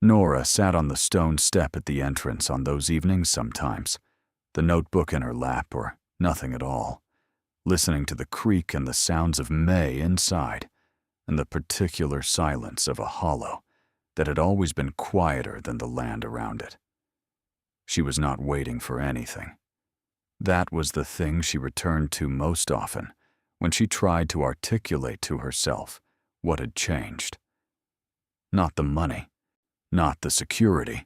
Nora sat on the stone step at the entrance on those evenings sometimes, the notebook in her lap or nothing at all, listening to the creak and the sounds of May inside, and the particular silence of a hollow that had always been quieter than the land around it. She was not waiting for anything. That was the thing she returned to most often when she tried to articulate to herself what had changed. Not the money, not the security,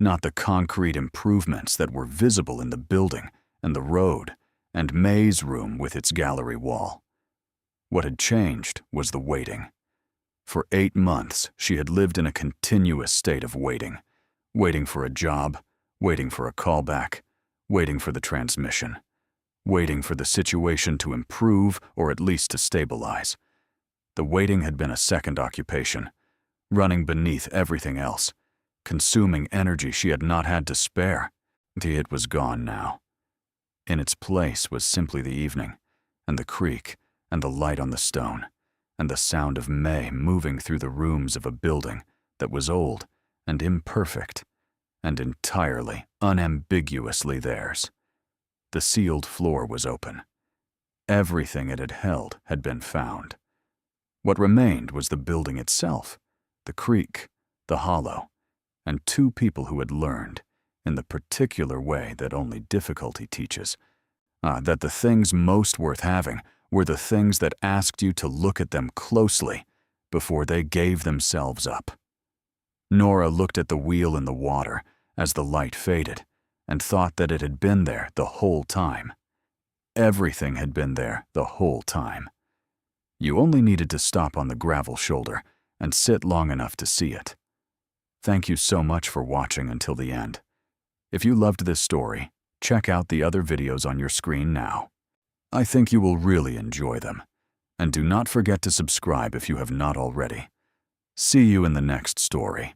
not the concrete improvements that were visible in the building and the road and May's room with its gallery wall. What had changed was the waiting. For 8 months, she had lived in a continuous state of waiting, waiting for a job, waiting for a callback, waiting for the transmission, waiting for the situation to improve or at least to stabilize. The waiting had been a second occupation, running beneath everything else, consuming energy she had not had to spare. It was gone now. In its place was simply the evening, and the creek, and the light on the stone, and the sound of May moving through the rooms of a building that was old and imperfect, and entirely, unambiguously theirs. The sealed floor was open. Everything it had held had been found. What remained was the building itself, the creek, the hollow, and two people who had learned, in the particular way that only difficulty teaches, that the things most worth having were the things that asked you to look at them closely before they gave themselves up. Nora looked at the wheel in the water as the light faded and thought that it had been there the whole time. Everything had been there the whole time. You only needed to stop on the gravel shoulder and sit long enough to see it. Thank you so much for watching until the end. If you loved this story, check out the other videos on your screen now. I think you will really enjoy them. And do not forget to subscribe if you have not already. See you in the next story.